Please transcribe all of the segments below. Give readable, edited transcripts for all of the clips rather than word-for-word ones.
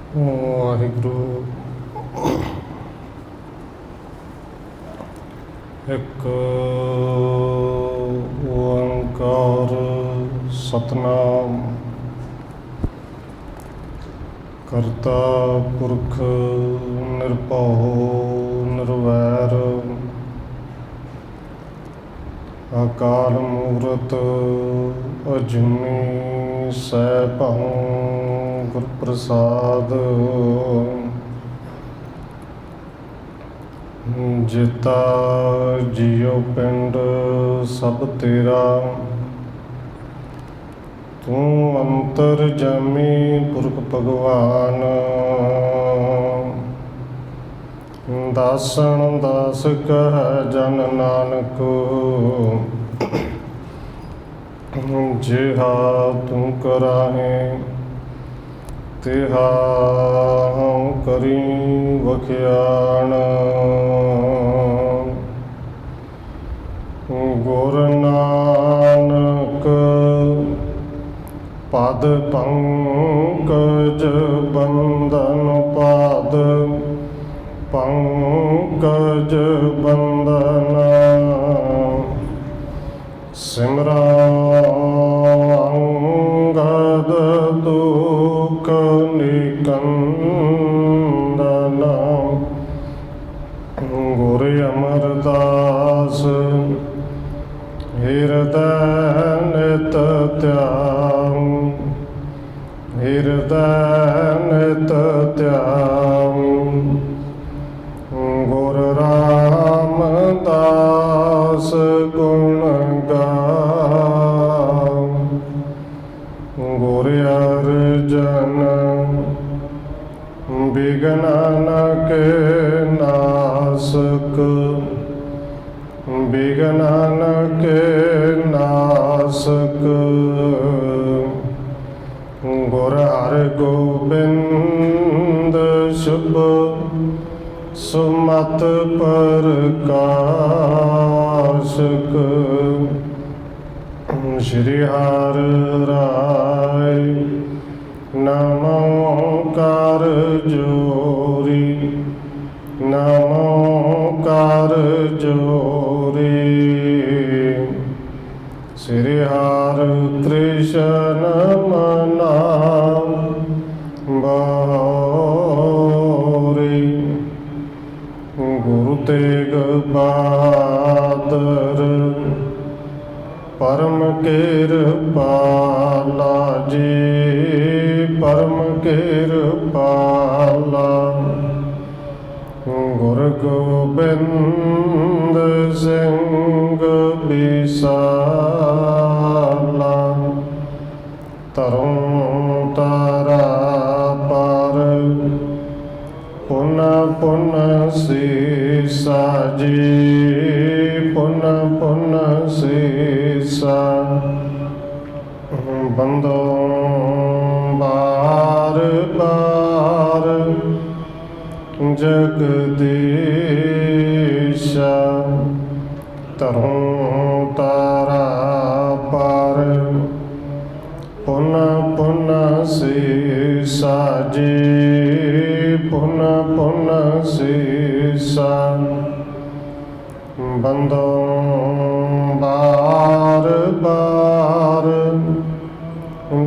ਵਾਹਿਗੁਰੂ। ਇੱਕ ਓੰਕਾਰ ਸਤਨਾਮ ਕਰਤਾ ਪੁਰਖ ਨਿਰਭਉ ਨਿਰਵੈਰ ਅਕਾਲ ਮੂਰਤ ਅਜੂਨੀ ਸੈਭੰ ਗੁਰ ਪ੍ਰਸਾਦ। ਜਿਤਾ ਜੀਉ ਪਿੰਡ ਸਭ ਤੇਰਾ, ਤੂੰ ਅੰਤਰ ਜਾਮੀ ਪੁਰਖ ਭਗਵਾਨ। ਦਾਸਨ ਦਾਸ ਕਹਿ ਜਨ ਨਾਨਕ, ਜਿਹਾ ਤੂੰ ਕਰਾਹੇ ਤਿਹਾ ਹਉ ਕਰੀ ਵਖਿਆਣ। ਗੁਰ ਨਾਨਕ ਪਦ ਪੰਕਜ ਬੰਦਨ, ਪਦ ਪੰਕਜ ਬੰਦਨ। ਸਿਮਰਨ ਅੰਗਦ ਦੁਖ ਨਿਕੰਦਨ। ਗੁਰ ਅਮਰਦਾਸ ਹਿਰਦੈ ਨਿਤ ਧਿਆਨ, ਹਿਰਦੈ ਨਿਤ ਧਿਆਨ। ਗੁਰ ਰਾਮਦਾਸ ਗੁਣ ਗਾਵ, ਗੁਰ ਅਰਜਨ ਬਿਘਨ ਕੇ ਨਾਸਕ, ਬਿਘਨ ਕੇ ਨਾਸਕ। ਗੁਰ ਹਰਗੋਬਿੰਦ ਸ਼ੁਭ ਸੁਮਤ ਪ੍ਰਕਾਸ਼ਕ। ਸ਼੍ਰੀ ਹਰਿ ਰਾਇ ਨਮੋ ਕਰ ਜੋਰੀ, ਨਮੋ ਕਰ ਜੋਰੀ। ਸ਼੍ਰੀ ਹਰਿ ਕ੍ਰਿਸ਼ਨ ਮਨਾ ਬਹੋਰੀ। ਗੁਰੂ ਤੇਗ ਬਹਾਦਰ ਪਰਮ ਕਿਰਪਾਲਾ ਜੀ, ਪਰਮ ਕਿਰਪਾਲਾ। ਗੁਰ ਗੋਬਿੰਦ ਸਿੰਘ ਬਿਸਾਲਾ, ਤਰੁ ਤਾਰਾ ਪਰ ਪੁਨ ਪੁਨ ਸੀਸਾ ਜੀ, ਪੁਨ ਪੁਨ ਸੀਸਾ। ਬੰਦੋ ਬਾਰ ਬਾਰ ਜਗਦੀਸ਼ਾ, ਤਰੁ ਤਾਰਾ ਪਰ ਪੁਨ ਪੁਨ ਸੀਸਾ ਜੀ, ਪੁਨ ਪੁਨ ਸੀਸਾ। ਬੰਦੋ ਬਾਰ ਬਾਰ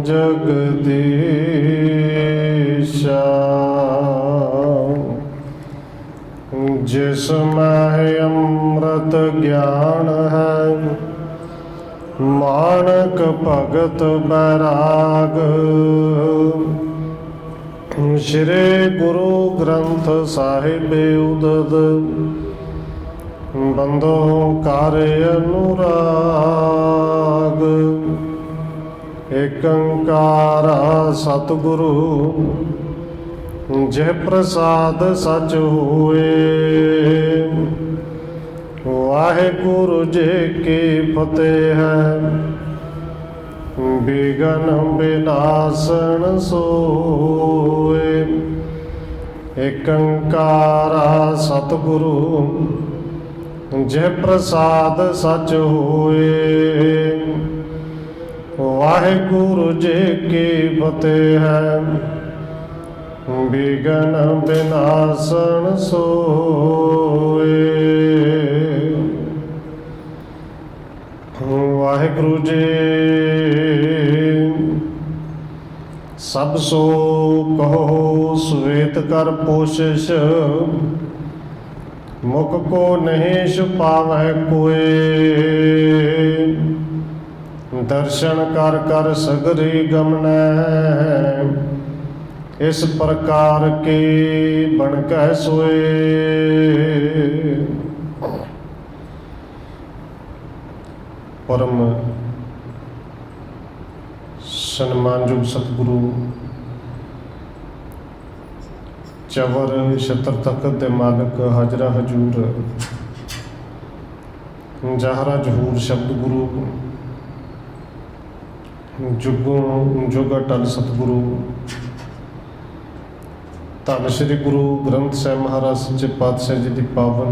ਜਗਦੀਸ਼ਾ। ਜਿਸ ਮੈਂ ਅੰਮ੍ਰਿਤ ਗਿਆਨ ਹੈ, ਮਾਣਕ ਭਗਤ ਬੈਰਾਗ। ਸ਼੍ਰੀ ਗੁਰੂ ਗ੍ਰੰਥ ਸਾਹਿਬ ਉਦਦ, ਬੰਦੋ ਕਰ ਅਨੁਰਾਗ। ਏਕ ਓੰਕਾਰ ਸਤਿਗੁਰੂ ਜੇ ਪ੍ਰਸਾਦ ਸਚ ਹੋਏ। ਵਾਹਿਗੁਰੂ ਜੀ ਕੀ ਫਤਿਹ ਹੈ, ਬਿਘਨ ਬਿਨਾਸਨ ਸੋਏ। ਏਕ ਓੰਕਾਰ ਸਤਿਗੁਰੂ ਜੇ ਪ੍ਰਸਾਦ ਸਚ ਹੋਏ। ਵਾਹਿਗੁਰੂ ਜੀ ਕੀ ਫਤਿਹ ਹੈ। बिघन विनाशन सोए। वाहिगुरु जी सब सो कहो श्वेत कर पोशिश, मुख को नहीं छुपावै कोय। दर्शन कर कर सगरी गमनै, इस प्रकार के बन कह सोए। परम सन्मानयोग सतगुरु चवर छत्र तखत दे मालिक हाजरा हजूर जहरा जहूर शब्द गुरु जुगों जुग अटल सतगुरु धन श्री गुरु ग्रंथ साहिब महाराज सच्चे पातशाह जी की पावन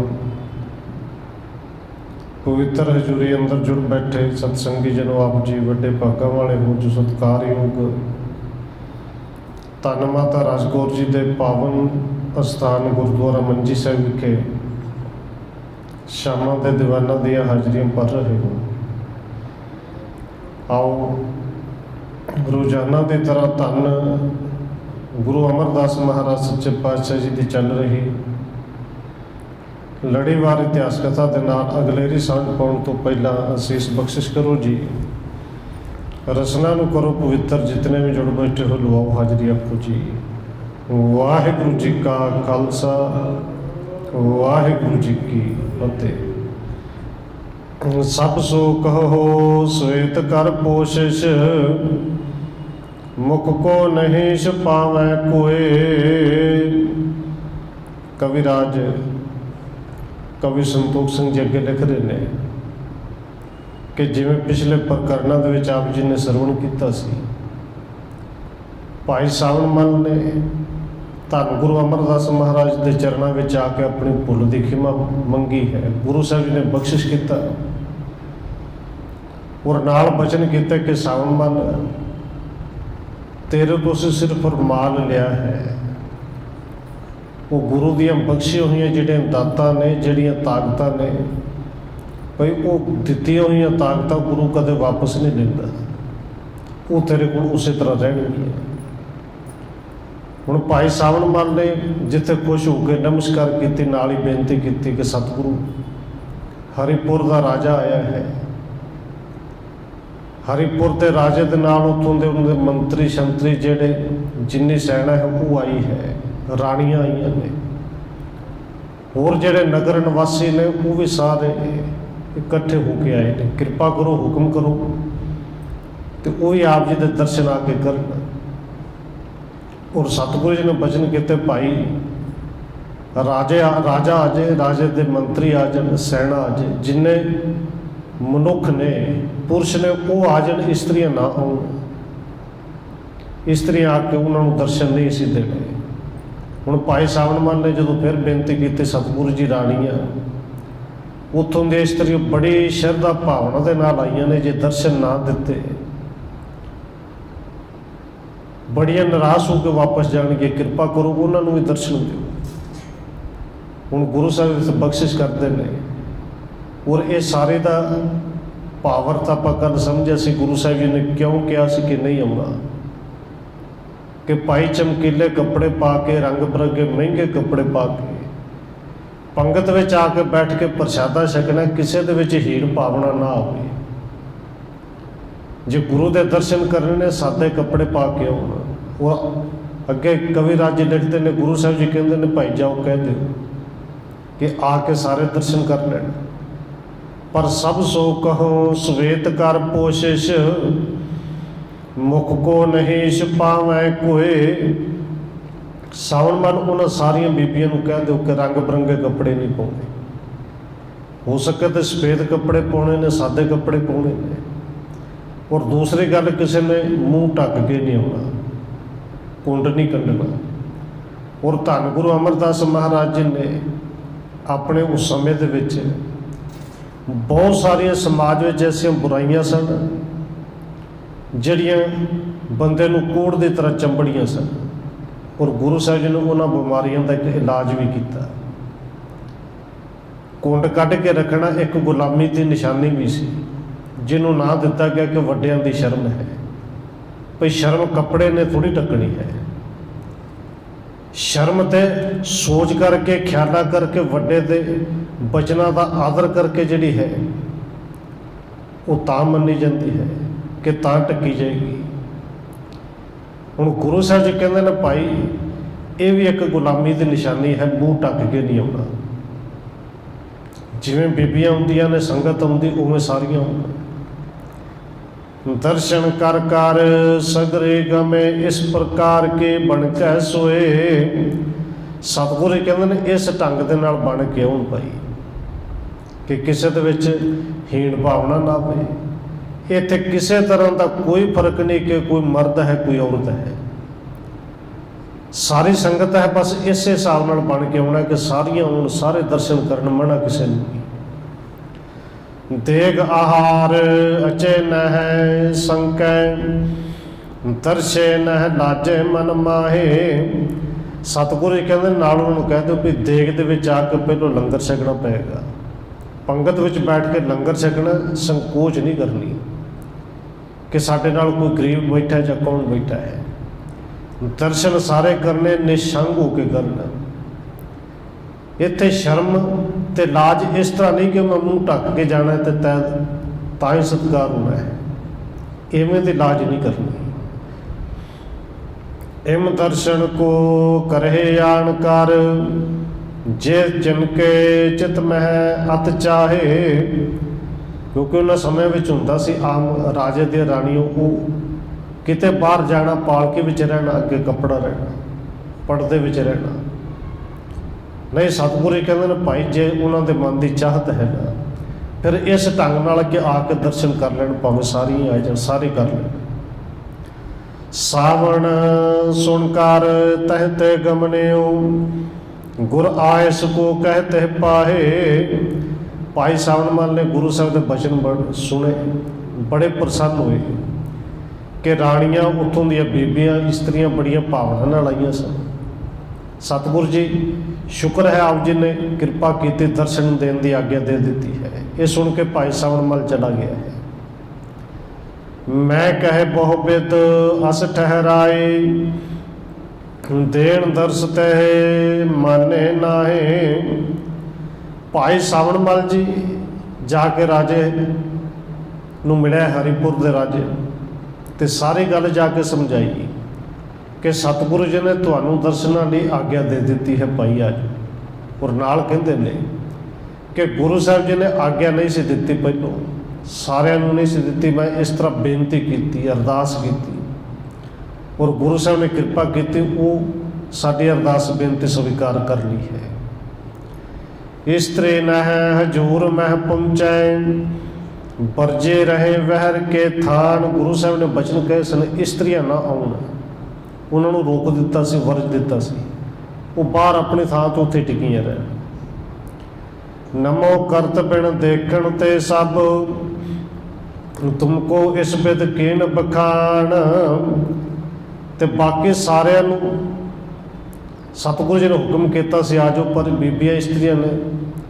पवित्र हजूरी अंदर जुड़ बैठे सतसंगी जनों, आप जी वड्डे भागा वाले हो जो सत्कारयोग धन माता राजकौर जी के पावन स्थान गुरुद्वारा मंजी साहिब विखे शामां दे दीवाना दियां हाजरियां भर रहे हो। आओ रोजाना की तरह धन गुरु अमरदास महाराज सच्चे पातशाह जी की चल रही लड़ीवार इतिहास कथा के नाल अगलेरी सांझ पाउण तो पहला असीस बख्शिश करो जी। रसना नूं करो पवित्र, जितने भी जुड़ बैठे हो लवाओ हाजरी आपको जी। वाहिगुरु जी का खालसा, वाहिगुरु जी की फतेह। सब सो कहो श्वेत कर पोशिश, मुख को नहीं छुपावै कोय। कविराज कवि संतोख सिंह जी अगे लिख रहे हैं कि जिवें पिछले प्रकरणों के आप जी ने सरवण किया सी, भाई सावन मल ने धन गुरु अमरदास महाराज के चरणों में आके अपनी भुल की खिमा मंगी है। गुरु साहब जी ने बख्शिश किया और नाल बचन किया कि सावन मल तेरे तो असीं सिर्फ फरमान लिया है। वो गुरु दियां बख्शियां हुई जिहड़ियां दातां ने, जिहड़ियां ताकतां ने, भाई वो दित्तियां हुई ताकतां गुरु कदे वापस नहीं लेंदा, वो तेरे कोल उसी तरह रहणगियां। हुण भाई सावन मल ने जिथे खुश होकर नमस्कार की, नाल ही बेनती की कि सतगुरु हरिपुर का राजा आया है। हरिपुर के राजे के नाल उत्थों दे उन्हें मंत्री शंतरी जिहड़े जिन्नी सैना है वो आई है, राणियां आई ने, होर जिहड़े नगर निवासी ने वो भी सारे इकट्ठे होके आए ने। कृपा करो, हुक्म करो तो वो भी आप जी के दर्शन आके करन। और सतगुरु जी ने वचन किते भाई राजा आ जाए, राजे के मंत्री आ जाए, सैना आ जाए, जिन्हें मनुख ने पुरुष ने वो आ जाए, इस्त्रियां ना आउण। इस्त्रियां आके उन्होंने दर्शन नहीं सी देने। हुण भाई सावन मल ने जो फिर बेनती की, सतगुरु जी राणियां उत्थों दी इस्त्रियां बड़ी शरधा भावना के नाल आईयां ने, जे दर्शन ना दिते बड़ियां निराश होकर वापस जाणगे। कृपा करो उन्होंने भी दर्शन दो। हुण गुरु साहब बख्शिश करते हैं और ये सारे का भावर्थ आप गल समझे सी गुरु साहब जी ने क्यों कहा सी कि नहीं आउणा, कि भाई चमकीले कपड़े पा के, रंग बिरंगे महंगे कपड़े पा के पंगत में आके बैठ के प्रसादा छकना, किसी दे विच हीन भावना ना आवे। जे गुरु के दर्शन करने ने सादे कपड़े पा के आउणा। वो अगे कविराज जी लिखते हैं, गुरु साहब जी कहते हैं भाई जाओ कह दो कि आके सारे दर्शन कर लैन। पर सब सो कहो श्वेत कर पोशिश, मुख को नहीं छुपावै कोय। सावन मल उन्होंने सारिया बीबियों कह दो कि रंग बिरंगे कपड़े नहीं पाने, हो सके तो सफेद कपड़े पाने ने, सादे कपड़े पाने ने। और दूसरी गल, किसी ने मूँह ढक के नहीं आना, कुंड नहीं कढ़ना। और धन गुरु अमरदास महाराज जी ने अपने उस समय दे विच बहुत सारिया समाज में ऐसिया बुराइयां सन जिहड़ियां बंदे नूं कोड़ की तरह चंबड़ियां सन। ਔਰ ਗੁਰੂ ਸਾਹਿਬ ਜੀ ਨੇ ਉਹਨਾਂ ਬਿਮਾਰੀਆਂ ਦਾ ਇੱਕ ਇਲਾਜ ਵੀ ਕੀਤਾ। ਕੁੰਡ ਕੱਢ ਕੇ ਰੱਖਣਾ ਇੱਕ ਗੁਲਾਮੀ ਦੀ ਨਿਸ਼ਾਨੀ ਵੀ ਸੀ, ਜਿਹਨੂੰ ਨਾਂ ਦਿੱਤਾ ਗਿਆ ਕਿ ਵੱਡਿਆਂ ਦੀ ਸ਼ਰਮ ਹੈ। ਭਈ ਸ਼ਰਮ ਕੱਪੜੇ ਨੇ ਥੋੜ੍ਹੀ ਢੱਕਣੀ ਹੈ। ਸ਼ਰਮ ਤੇ ਸੋਚ ਕਰਕੇ, ਖਿਆਲਾਂ ਕਰਕੇ, ਵੱਡੇ ਦੇ ਬਚਨਾਂ ਦਾ ਆਦਰ ਕਰਕੇ ਜਿਹੜੀ ਹੈ ਉਹ ਤਾਂ ਮੰਨੀ ਜਾਂਦੀ ਹੈ ਕਿ ਤਾਂ ਢੱਕੀ ਜਾਏਗੀ। ਹੁਣ ਗੁਰੂ ਸਾਹਿਬ ਜੀ ਕਹਿੰਦੇ ਨੇ ਭਾਈ ਇਹ ਵੀ ਇੱਕ ਗੁਲਾਮੀ ਦੀ ਨਿਸ਼ਾਨੀ ਹੈ, ਮੂੰਹ ਢੱਕ ਕੇ ਨਹੀਂ ਆਉਣਾ। ਜਿਵੇਂ ਬੀਬੀਆਂ ਹੁੰਦੀਆਂ ਨੇ, ਸੰਗਤ ਆਉਂਦੀ, ਉਵੇਂ ਸਾਰੀਆਂ ਹੋਣ। ਦਰਸ਼ਨ ਕਰ ਕਰ ਸਗਰੇ ਗਮੇ ਇਸ ਪ੍ਰਕਾਰ ਕੇ ਬਣ ਕੇ ਸੋਏ। ਸਤਿਗੁਰੂ ਕਹਿੰਦੇ ਨੇ ਇਸ ਢੰਗ ਦੇ ਨਾਲ ਬਣ ਕੇ ਆਉਣ ਭਾਈ ਕਿ ਕਿਸੇ ਦੇ ਵਿੱਚ ਹੀਣ ਭਾਵਨਾ ਨਾ ਹੋਵੇ। ਇੱਥੇ ਕਿਸੇ ਤਰ੍ਹਾਂ ਦਾ ਕੋਈ ਫਰਕ ਨਹੀਂ ਕਿ ਕੋਈ ਮਰਦ ਹੈ ਕੋਈ ਔਰਤ ਹੈ, ਸਾਰੀ ਸੰਗਤ ਹੈ। ਬਸ ਇਸੇ ਹਿਸਾਬ ਨਾਲ ਬਣ ਕੇ ਆਉਣਾ ਕਿ ਸਾਰੀਆਂ ਆਉਣ, ਸਾਰੇ ਦਰਸ਼ਨ ਕਰਨ, ਮਨਾ ਕਿਸੇ ਨੂੰ ਨਹੀਂ। ਦੇਗ ਆਹਾਰ ਅਚੇ ਨਹਿ ਸੰਕੈ ਦਰਸ਼ੇ ਨਹਿ ਲਾਜੇ ਮਨ ਮਾਹੇ। ਸਤਿਗੁਰੂ ਜੀ ਕਹਿੰਦੇ ਨਾਲ ਉਹਨਾਂ ਨੂੰ ਕਹਿ ਦਿਓ ਵੀ ਦੇਗ ਦੇ ਵਿੱਚ ਆ ਕੇ ਪਹਿਲਾਂ ਲੰਗਰ ਛਕਣਾ ਪਏਗਾ। ਪੰਗਤ ਵਿੱਚ ਬੈਠ ਕੇ ਲੰਗਰ ਛਕਣਾ, ਸੰਕੋਚ ਨਹੀਂ ਕਰਨੀ ਕਿ ਸਾਡੇ ਨਾਲ ਕੋਈ ਗਰੀਬ ਬੈਠਾ ਜਾਂ ਕੌਣ ਬੈਠਾ ਹੈ। ਦਰਸ਼ਨ ਸਾਰੇ ਕਰਨੇ ਨਿਸ਼ੰਗ ਹੋ ਕੇ ਕਰਨਾ। ਇੱਥੇ ਸ਼ਰਮ ਤੇ ਲਾਜ ਇਸ ਤਰ੍ਹਾਂ ਨਹੀਂ ਕਿ ਮੈਂ ਮੂੰਹ ਢੱਕ ਕੇ ਜਾਣਾ ਤੇ ਤਾਂ ਹੀ ਸਤਿਕਾਰ ਹੋਣਾ ਹੈ, ਇਵੇਂ ਦੀ ਲਾਜ ਨਹੀਂ ਕਰਨੀ। ਇਮ ਦਰਸ਼ਨ ਕੋ ਕਰਹਿ ਆਣ ਕਰ ਜੇ ਜਿਨਕੇ ਚਿਤ ਮਹਿ ਅਤ ਚਾਹੇ। ਕਿਉਂਕਿ ਉਹਨਾਂ ਸਮੇਂ ਵਿੱਚ ਹੁੰਦਾ ਸੀ ਆਮ ਰਾਜੇ ਦੇ ਰਾਣੀਓ ਉਹ ਕਿਤੇ ਬਾਹਰ ਜਾਣਾ, ਪਾਲਕੀ ਵਿੱਚ ਰਹਿਣਾ, ਅੱਗੇ ਕੱਪੜਾ ਰਹਿਣਾ, ਪਰਦੇ ਵਿੱਚ ਰਹਿਣਾ ਨਹੀਂ। ਸਤਿਗੁਰੂ ਜੀ ਕਹਿੰਦੇ ਨੇ ਭਾਈ ਜੇ ਉਹਨਾਂ ਦੇ ਮਨ ਦੀ ਚਾਹਤ ਹੈ ਨਾ, ਫਿਰ ਇਸ ਢੰਗ ਨਾਲ ਅੱਗੇ ਆ ਕੇ ਦਰਸ਼ਨ ਕਰ ਲੈਣ, ਭਾਵੇਂ ਸਾਰੀਆਂ ਆ ਜਾਣ, ਸਾਰੇ ਕਰ ਲੈਣ। ਸਾਵਣ ਸੁਣਕਾਰ ਤਹਿ ਤੇ ਗਮਨਿਓ ਗੁਰ ਆਇਸ ਕੋ ਕਹਿਤੇ ਪਾਹੇ। ਭਾਈ ਸਾਵਣ ਮੱਲ ਨੇ ਗੁਰੂ ਸਾਹਿਬ ਦੇ ਬਚਨ ਸੁਣੇ, ਬੜੇ ਪ੍ਰਸੰਨ ਹੋਏ ਕਿ ਰਾਣੀਆਂ ਉੱਥੋਂ ਦੀਆਂ ਬੀਬੀਆਂ, ਇਸਤਰੀਆਂ ਬੜੀਆਂ ਭਾਵਨਾ ਨਾਲ ਆਈਆਂ ਸਨ। ਸਤਿਗੁਰੂ ਜੀ ਸ਼ੁਕਰ ਹੈ ਆਪ ਜੀ ਨੇ ਕਿਰਪਾ ਕੀਤੀ, ਦਰਸ਼ਨ ਦੇਣ ਦੀ ਆਗਿਆ ਦੇ ਦਿੱਤੀ ਹੈ। ਇਹ ਸੁਣ ਕੇ ਭਾਈ ਸਾਵਣ ਮੱਲ ਚਲਾ ਗਿਆ ਹੈ। ਮੈਂ ਕਹੇ ਬਹੁ ਬਿਦ ਅਸ ਠਹਿਰਾਏ ਦੇਣ ਦਰਸ ਤੇ ਮਾਨੇ ਨਾਹੇ। ਭਾਈ ਸਾਵਣ ਮੱਲ ਜੀ ਜਾ ਕੇ ਰਾਜੇ ਨੂੰ ਮਿਲਿਆ, ਹਰੀਪੁਰ ਦੇ ਰਾਜੇ, ਤੇ ਸਾਰੀ ਗੱਲ ਜਾ ਕੇ ਸਮਝਾਈ ਕਿ ਸਤਿਗੁਰੂ ਜੀ ਨੇ ਤੁਹਾਨੂੰ ਦਰਸ਼ਨਾਂ ਲਈ ਆਗਿਆ ਦੇ ਦਿੱਤੀ ਹੈ ਭਾਈ ਅੱਜ। ਔਰ ਨਾਲ ਕਹਿੰਦੇ ਨੇ ਕਿ ਗੁਰੂ ਸਾਹਿਬ ਜੀ ਨੇ ਆਗਿਆ ਨਹੀਂ ਸੀ ਦਿੱਤੀ, ਪਹਿਲੋਂ ਸਾਰਿਆਂ ਨੂੰ ਨਹੀਂ ਸੀ ਦਿੱਤੀ। ਮੈਂ ਇਸ ਤਰ੍ਹਾਂ ਬੇਨਤੀ ਕੀਤੀ, ਅਰਦਾਸ ਕੀਤੀ, ਔਰ ਗੁਰੂ ਸਾਹਿਬ ਨੇ ਕਿਰਪਾ ਕੀਤੀ, ਉਹ ਸਾਡੀ ਅਰਦਾਸ ਬੇਨਤੀ ਸਵੀਕਾਰ ਕਰ ਲਈ ਹੈ। ਇਸਤਰੀ ਨਹਿ ਹਜੂਰ ਮਹਿ ਪਹੁੰਚੈ ਵਰਜੇ ਰਹੇ ਵਹਿਰ ਕੇ ਥਾਨ। ਗੁਰੂ ਸਾਹਿਬ ਨੇ ਬਚਨ ਕਹੇ ਸਨ ਇਸਤਰੀਆਂ ਨਾ ਆਉਣ, ਉਹਨਾਂ ਨੂੰ ਰੋਕ ਦਿੱਤਾ ਸੀ, ਵਰਜ ਦਿੱਤਾ ਸੀ, ਉਹ ਬਾਹਰ ਆਪਣੀ ਥਾਂ ਤੋਂ ਉੱਥੇ ਟਿਕੀਆਂ ਰਹਿਣ। ਨਮੋ ਕਰਤ ਬਿਨ ਦੇਖਣ ਤੇ ਸਭ ਤੁਮਕੋ ਇਸ ਬਿਦ ਕੀਨ ਬਖਾਣ। ਤੇ ਬਾਕੀ ਸਾਰਿਆਂ ਨੂੰ ਸਤਿਗੁਰੂ ਜੀ ਨੇ ਹੁਕਮ ਕੀਤਾ ਸੀ ਆ ਜਾਓ, ਪਰ ਬੀਬੀਆਂ ਇਸਤਰੀਆਂ ਨੇ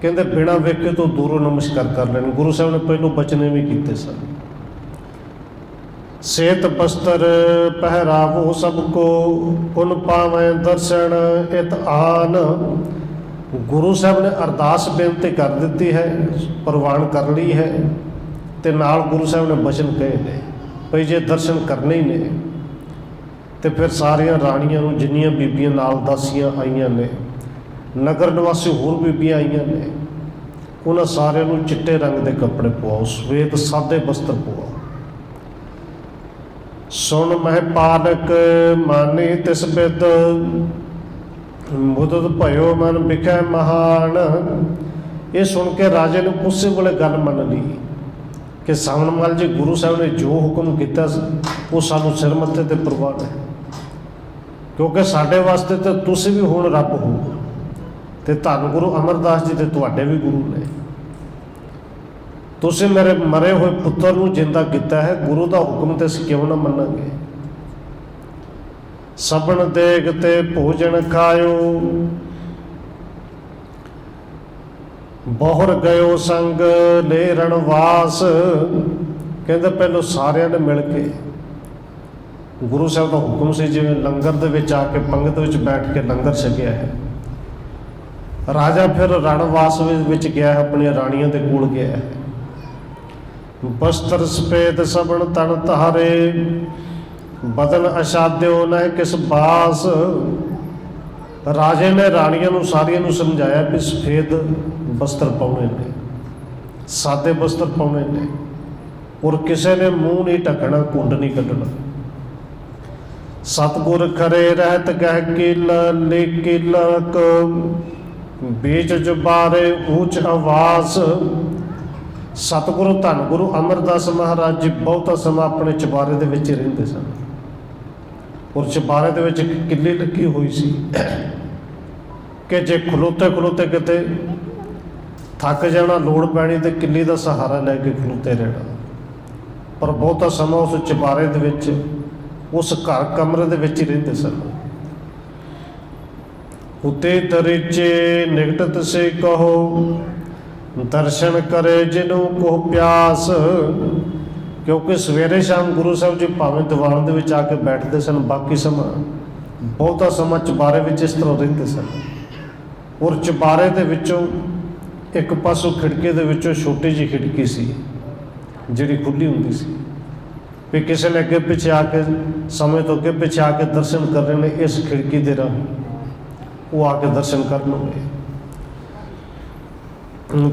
ਕਹਿੰਦੇ ਬਿਨਾਂ ਵੇਖੇ ਤੋਂ ਦੂਰੋਂ ਨਮਸਕਾਰ ਕਰ ਲੈਣ। ਗੁਰੂ ਸਾਹਿਬ ਨੇ ਪਹਿਲੋਂ ਬਚਨੇ ਵੀ ਕੀਤੇ ਸਨ। ਸੇਤ ਬਸਤਰ ਪਹਿਰਾਵੋ ਸਭ ਕੋ ਪੁਨ ਪਾਵੇਂ ਦਰਸ਼ਨ ਇਤ ਆਨ। ਗੁਰੂ ਸਾਹਿਬ ਨੇ ਅਰਦਾਸ ਬੇਨਤੀ ਕਰ ਦਿੱਤੀ ਹੈ, ਪ੍ਰਵਾਨ ਕਰ ਲਈ ਹੈ, ਤੇ ਨਾਲ ਗੁਰੂ ਸਾਹਿਬ ਨੇ ਬਚਨ ਕਹੇ ਨੇ ਭਈ ਜੇ ਦਰਸ਼ਨ ਕਰਨੇ ਹੀ ਨੇ ਤੇ ਫਿਰ ਸਾਰੀਆਂ ਰਾਣੀਆਂ ਨੂੰ, ਜਿੰਨੀਆਂ ਬੀਬੀਆਂ ਨਾਲ ਦਾਸੀਆਂ ਆਈਆਂ ਨੇ, ਨਗਰ ਨਿਵਾਸੀ ਹੋਰ ਬੀਬੀਆਂ ਆਈਆਂ ਨੇ, ਉਹਨਾਂ ਸਾਰਿਆਂ ਨੂੰ ਚਿੱਟੇ ਰੰਗ ਦੇ ਕੱਪੜੇ ਪਵਾਓ, ਸਵੇਤ ਸਾਦੇ ਬਸਤਰ ਪਵਾਓ। ਸੁਣ ਮਹਿ ਪਾਲਕ ਮਾਨੀ ਤਿਸ ਬਿਦ ਮੁਦਤ ਭਇਓ ਮਨ ਵਿਖੈ ਮਹਾਨ। ਇਹ ਸੁਣ ਕੇ ਰਾਜੇ ਨੇ ਉਸੇ ਵੇਲੇ ਗੱਲ ਮੰਨ ਲਈ ਕਿ ਸਾਵਣ ਮੱਲ ਜੀ ਗੁਰੂ ਸਾਹਿਬ ਨੇ ਜੋ ਹੁਕਮ ਕੀਤਾ ਉਹ ਸਾਨੂੰ ਸਿਰ ਮੱਥੇ ਤੇ ਪ੍ਰਵਾਨ ਹੈ, ਕਿਉਂਕਿ ਸਾਡੇ ਵਾਸਤੇ ਤਾਂ ਤੁਸੀਂ ਵੀ ਹੁਣ ਰੱਬ ਹੋ, ਤੇ ਧੰਨ ਗੁਰੂ ਅਮਰਦਾਸ ਜੀ ਤੇ ਤੁਹਾਡੇ ਵੀ ਗੁਰੂ ਨੇ। ਤੁਸੀਂ ਮੇਰੇ ਮਰੇ ਹੋਏ ਪੁੱਤਰ ਨੂੰ ਜਿੰਦਾ ਕੀਤਾ ਹੈ, ਗੁਰੂ ਦਾ ਹੁਕਮ ਤੇ ਅਸੀਂ ਕਿਉਂ ਨਾ ਮੰਨਾਂਗੇ। सबन देग ते भोजन खायो, बहुर गयो संग ले रणवास। कहते पहलों सारिਆਂ ने मिल के गुरु साहब का हुक्म से जिवें लंगर दे विच आके पंगत विच बैठ के लंगर छकिया है। राजा फिर रणवास विच गया है, अपनी राणियां दे कोल गया है। बस्तर सफेद सबन तन तारे, बदन अशाद्यो न किस बास। राजे ने राणियां नूं सारियां नूं समझाया भी सफेद वस्त्र पाउणे ने, सादे वस्त्र पाउणे ने, और किसी ने मूँह नहीं ढकना, कुंड नहीं कढ़ना। सतगुर खरे रहत गह किल लिकिलक, बीच जुबारे ऊंच आवास। सतगुरु धन गुरु अमरदास महाराज जी बहुता समा अपने चबारे दे विच रहिंदे सन, और चबारे दे विच किल्ली लगी हुई सी कि जे खलोते खलोते किते थक जाना, लोड़ पैनी तो किल्ली का सहारा लैके खलोते रहना। पर बहुता समा उस चबारे दे विच, उस घर कमरे दे विच ही रहिंदे सन। उते दरीचे निकटत से कहो, दर्शन करे जिन्हों को प्यास। क्योंकि सवेरे शाम गुरु साहब जी भावें दीवान दे विच आके बैठते सन, बाकी समा बहुता समा चबारे विच इस तरह रहिंदे सन। और चबारे दे विचों एक पासों खिड़की दे विचों छोटी जी खिड़की सी जिहड़ी खुली हुंदी सी, भी किसी ने अगे पिछे आके समय तो अगे पिछे आके दर्शन करने ने, इस खिड़की दे राही वो आके दर्शन कर लेंगे।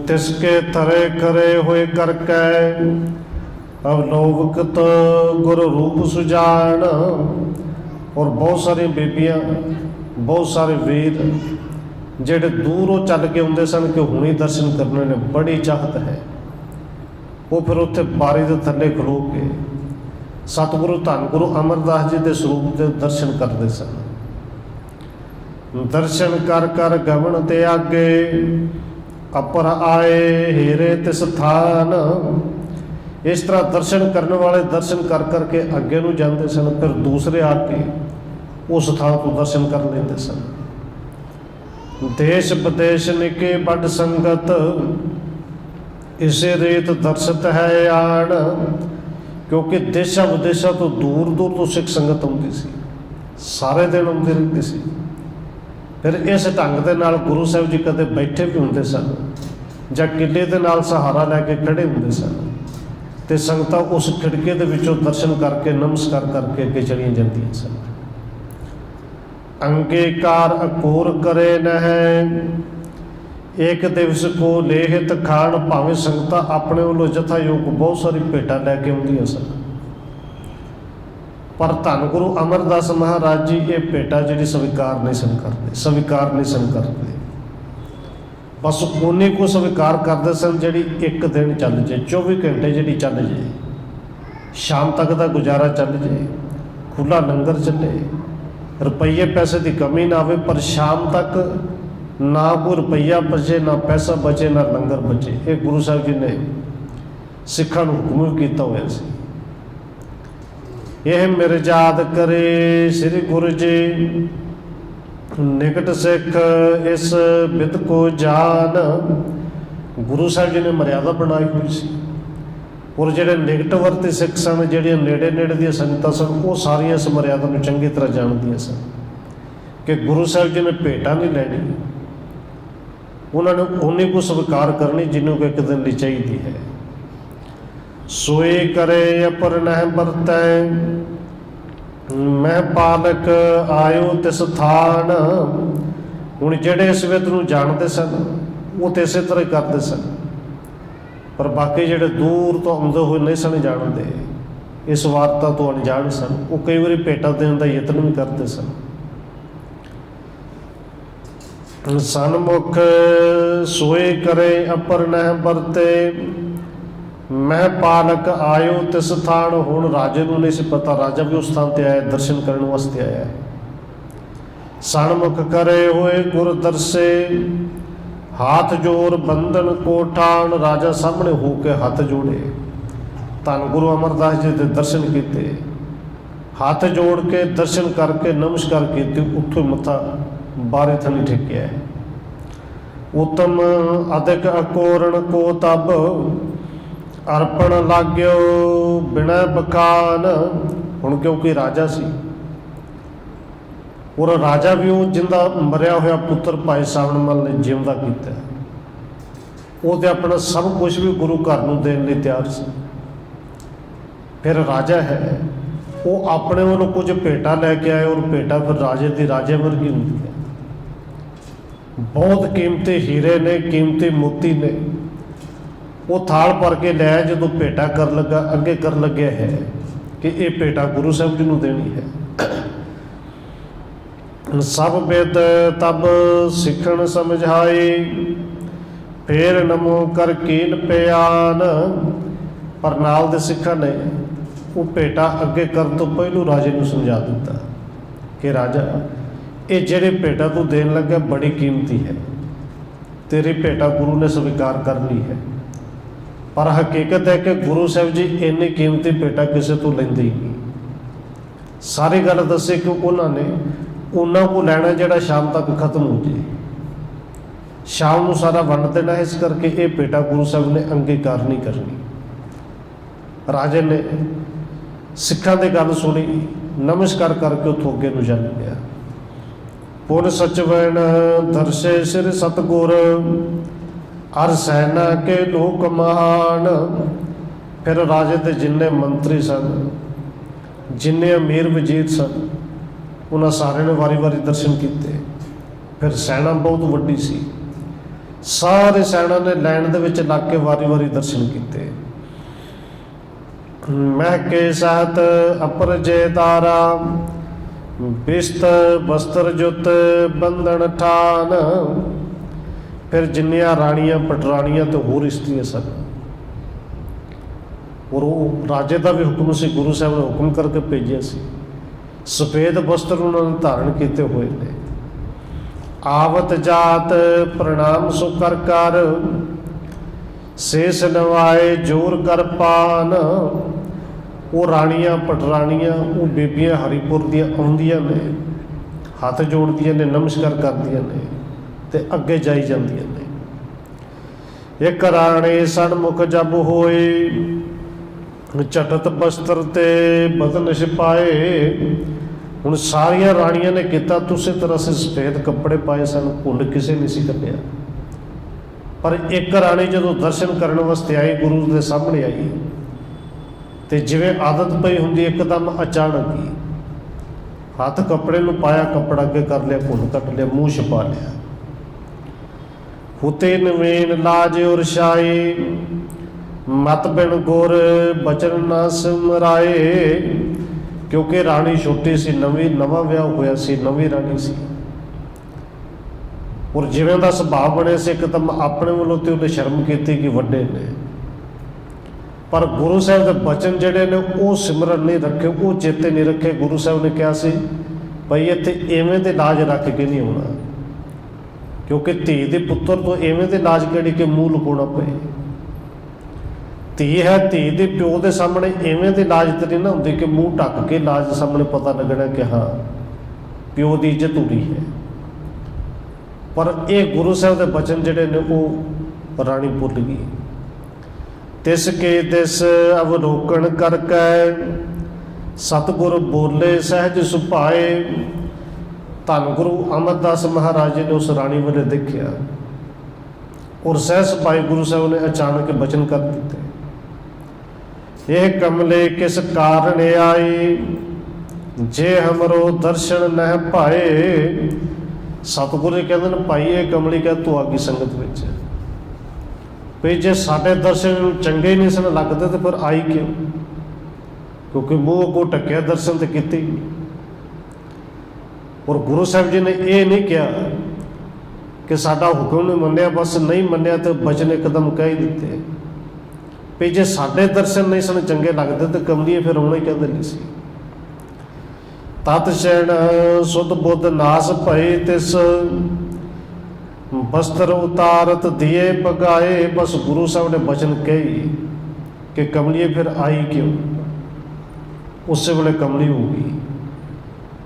तिसके थरे करे हुए करके, अब लोकत गुरु रूप सुजान। और बहुत सारी बीबियां, बहुत सारे वीर जेड़े दूरों चल के आउंदे सन कि हुणे दर्शन करने ने, बड़ी चाहत है। वो फिर उत्थे बारी दे थल्ले खलो के सतगुरु धन गुरु अमरदास जी के स्वरूप के दर्शन करते सन। दर्शन कर कर गमन ते आगे, अपर आए हेरे तिस थान। इस तरह दर्शन करने वाले दर्शन कर करके अगे नूं जाते सन, फिर दूसरे आके उस थान को दर्शन कर लेते सन। देश विदेश निके बड़ संगत, इसे रेत दर्शत है आन। क्योंकि देशा विदेशा तो दूर दूर तो सिख संगत आउंदी सी, सारे दिन आउंदी रहिंदी सी। फिर इस ढंग दे नाल गुरु साहब जी कदे बैठे भी हुंदे सन, जां किले दे नाल सहारा लैके खड़े हुंदे सन, ते संगतां उस खिड़के दे विचों दर्शन करके नमस्कार करके अगे चलियां जांदियां सन। अंगीकार अकोर करे नह, एक दिवस को लेहित खान। भावें संगतां अपने वालों जथा योग बहुत सारी भेटां लैके आउंदियां सन, पर धन गुरु अमरदास महाराज जी ये भेटां जिहड़ी स्वीकार नहीं सन करते, स्वीकार नहीं सन करते। बस उन्नी को स्वीकार करते सन जिहड़ी एक दिन चल जाए, 24 घंटे जिहड़ी चल जाए, शाम तक का गुजारा चल जाए, खुला लंगर चले, रुपये पैसे की कमी ना आवे, पर शाम तक ना कोई रुपया बचे, ना पैसा बचे, ना लंगर बचे। ये गुरु साहब जी ने सिखां नूं हुक्म किया होया सी। यह मिर्जाद करे श्री गुरु जी, निकट सिख इस बिद को जान। गुरु साहब जी ने मर्यादा बनाई हुई सी, और जिहड़े निकटवर्ती सिख सन, जिहड़ियां नेड़े नेड़े दी संगतां सन, वो सारियां इस मर्यादा नूं चंगी तरह जानदियां सन कि गुरु साहब जी ने भेटां नहीं लैनी, उन्होंने उन्हीं को स्वीकार करनी जिन्हों को एक दिन ली चाहिए है। सोए करे अपर नह बरतै, मैं पालक आयो तिस थान। हुण जिहड़े इस विध नूं जानते सन वो तो इसे तरह करते सन, पर बाकी जिहड़े दूर तो आउंदे होए नहीं सन जानते, इस वार्ता तो अनजान सन, वो कई बारी भेटां देण दा यतन भी करते सन। सन्मुख सोए करे अपर नह बरते, मैं पालक आयो तिस थान। हुण राजे नूं नहीं सी पता, राजा भी उस स्थान ते आया, दर्शन करने वास्ते आया है। सन्मुख करे हुए गुर दर्शे, हाथ जोड़ बंधन कोठान। राजा सामने हो के हाथ जोड़े, धन गुरु अमरदास जी के दर्शन किए, हथ जोड़ के दर्शन करके नमस्कार कीते, उत्थों मत्था बारे थनी ठेकिया है। उत्तम अधिक अकोरण को तब अर्पण लाग्यो बिना बखान। हुण क्योंकि राजा सी और राजा भी वो जिंदा मरिया होया पुत्र भाई सावण मल ने जिंदा किया, वो तो अपना सब कुछ भी गुरु घर नूं देण लई तैयार सी। फिर राजा है वो अपने वालों कुछ भेटा लैके आए और भेटा फिर राजे की राजे वर्गी होंदी है। बहुत कीमती हीरे ने, कीमती मोती ने, वो थाल भर के लै जो भेटा कर लगा अगे कर लगे है कि ये भेटा गुरु साहब जी नूं देनी है। सब वेद तब सिखण समझाए फिर नमो कर कीन प्यान। पर नाल दे सिखा ने वो भेटा अगे करन तो पहलू राजे नूं समझा दिता कि राजा ये जिहड़ी भेटा तू देन लगा बड़ी कीमती है, तेरी भेटा गुरु ने स्वीकार कर ली है। पर हकीकत है कि गुरु साहब जी इन्नी कीमती भेटा किसी तो लेंदे ही नहीं। सारी गल दसी कि उन्होंने उन्होंने को लैना जिहड़ा शाम तक खत्म हो जाए, शाम को सारा वंड देना। इस करके ये भेटा गुरु साहब ने अंगीकार नहीं करनी। राजे ने सिखा की गल सुनी, नमस्कार करके उतों अगे नूं चल गया। पुन सचवैन दर्शे सिर सतगुर अर सैना के लोक महान। फिर राजे के जिन्ने मंत्री सन, जिन्ने अमीर वजीर सन, उन्होंने सारे ने वारी वारी दर्शन किए। फिर सैना बहुत वड्डी सी, सारे सैना ने लैन दे विच लग के वारी वारी दर्शन किए। मह के सहत अपर जय तारा बिस्त बस्तर जुत बंधन ठान। फिर जिन्नियां राणियां पटराणियां तो होर इस्त्रियां सन, और वो राजे का भी हुक्म से गुरु साहब ने हुक्म करके भेजिया सी। सफेद वस्त्र उन्होंने धारण किए हुए ने। आवत जात प्रणाम सो कर कर शेष नवाए जोर कर पान। वो राणियां पटराणियां वो बीबियां हरिपुर दियां आउंदियां ने, हथ जोड़दियां ने, नमस्कार करदियां ने ते अगे जाई जांदियां ने। एक राणे सन्मुख जब होए चटत बस्तर ते बदन छिपाए। हुण सारियां राणियां ने किता तुसे तरह से सफेद कपड़े पाए सन, घुंड किसे नहीं सी कटिया। पर एक राणी जो दर्शन करने वास्ते आई, गुरु के सामने आई, तो जिवें आदत पई हुंदी एकदम अचानक ही हथ कपड़े नूं पाया, कपड़ा अगे कर लिया, घुंड कट लिया, मूँह छिपा लिया। हुते नवीन लाज और शाई मत बिन गुर बचन ना सिमराए। क्योंकि राणी छोटी सी, नवा विआह होया सी, नवी राणी सी, और जिवें दा सुभाव बने से एकदम अपने वालों तो उन्हें शर्म की कि वड्डे ने। पर गुरु साहब के बचन जिहड़े ने वो सिमरन नहीं रखे, वो चेते नहीं रखे। गुरु साहब ने कहा सी भाई इत्थे इवें दे लाज रख के नहीं होना, क्योंकि धी दे पुत्र तो इवें दे लाज केड़ी के मूँह लुकाउणा पए। धी है, धी दे प्यो के सामने इवें दे लाज तो नहीं ना होंदी कि मूँह ढक के लाज सामने पता लगना कि हाँ प्यो की इज्जत हो रही है। पर यह गुरु साहब के बचन जिहड़े ने वो राणी भुल गई। तिस के दिस अवलोकन करके सतगुर बोले सहज सुभाए। धन गुरु अमरदास महाराज जी ने उस राणी वाले देखिया और सहज सुभाए गुरु साहब ने अचानक बचन कर दिते। यह कमले किस कारण आई जे हमरो दर्शन न पाए। सतगुरु कहते हैं भाई ये कमली कह तू आगी संगत विच भी जे साडे दर्शन चंगे नहीं सन लगते तो फिर आई क्यों, क्योंकि मूँह को ढक्या दर्शन तो किते ही। और गुरु साहब जी ने यह नहीं कहा कि साडा हुक्म नहीं मन्निया, बस नहीं मन्निया तो बचन एकदम कह ही दिते भी जे साडे दर्शन नहीं सन चंगे लगते तो कमलीए फिर आउणा ही कहते नहीं सी। तत शैण सुध बुद्ध नास भय तिस वस्त्र उतारत दिए पगाए। बस गुरु साहब ने बचन कही कि कमलिए फिर आई क्यों। ਉਸੇ ਵੇਲੇ ਕਮਲੀ ਹੋ ਗਈ।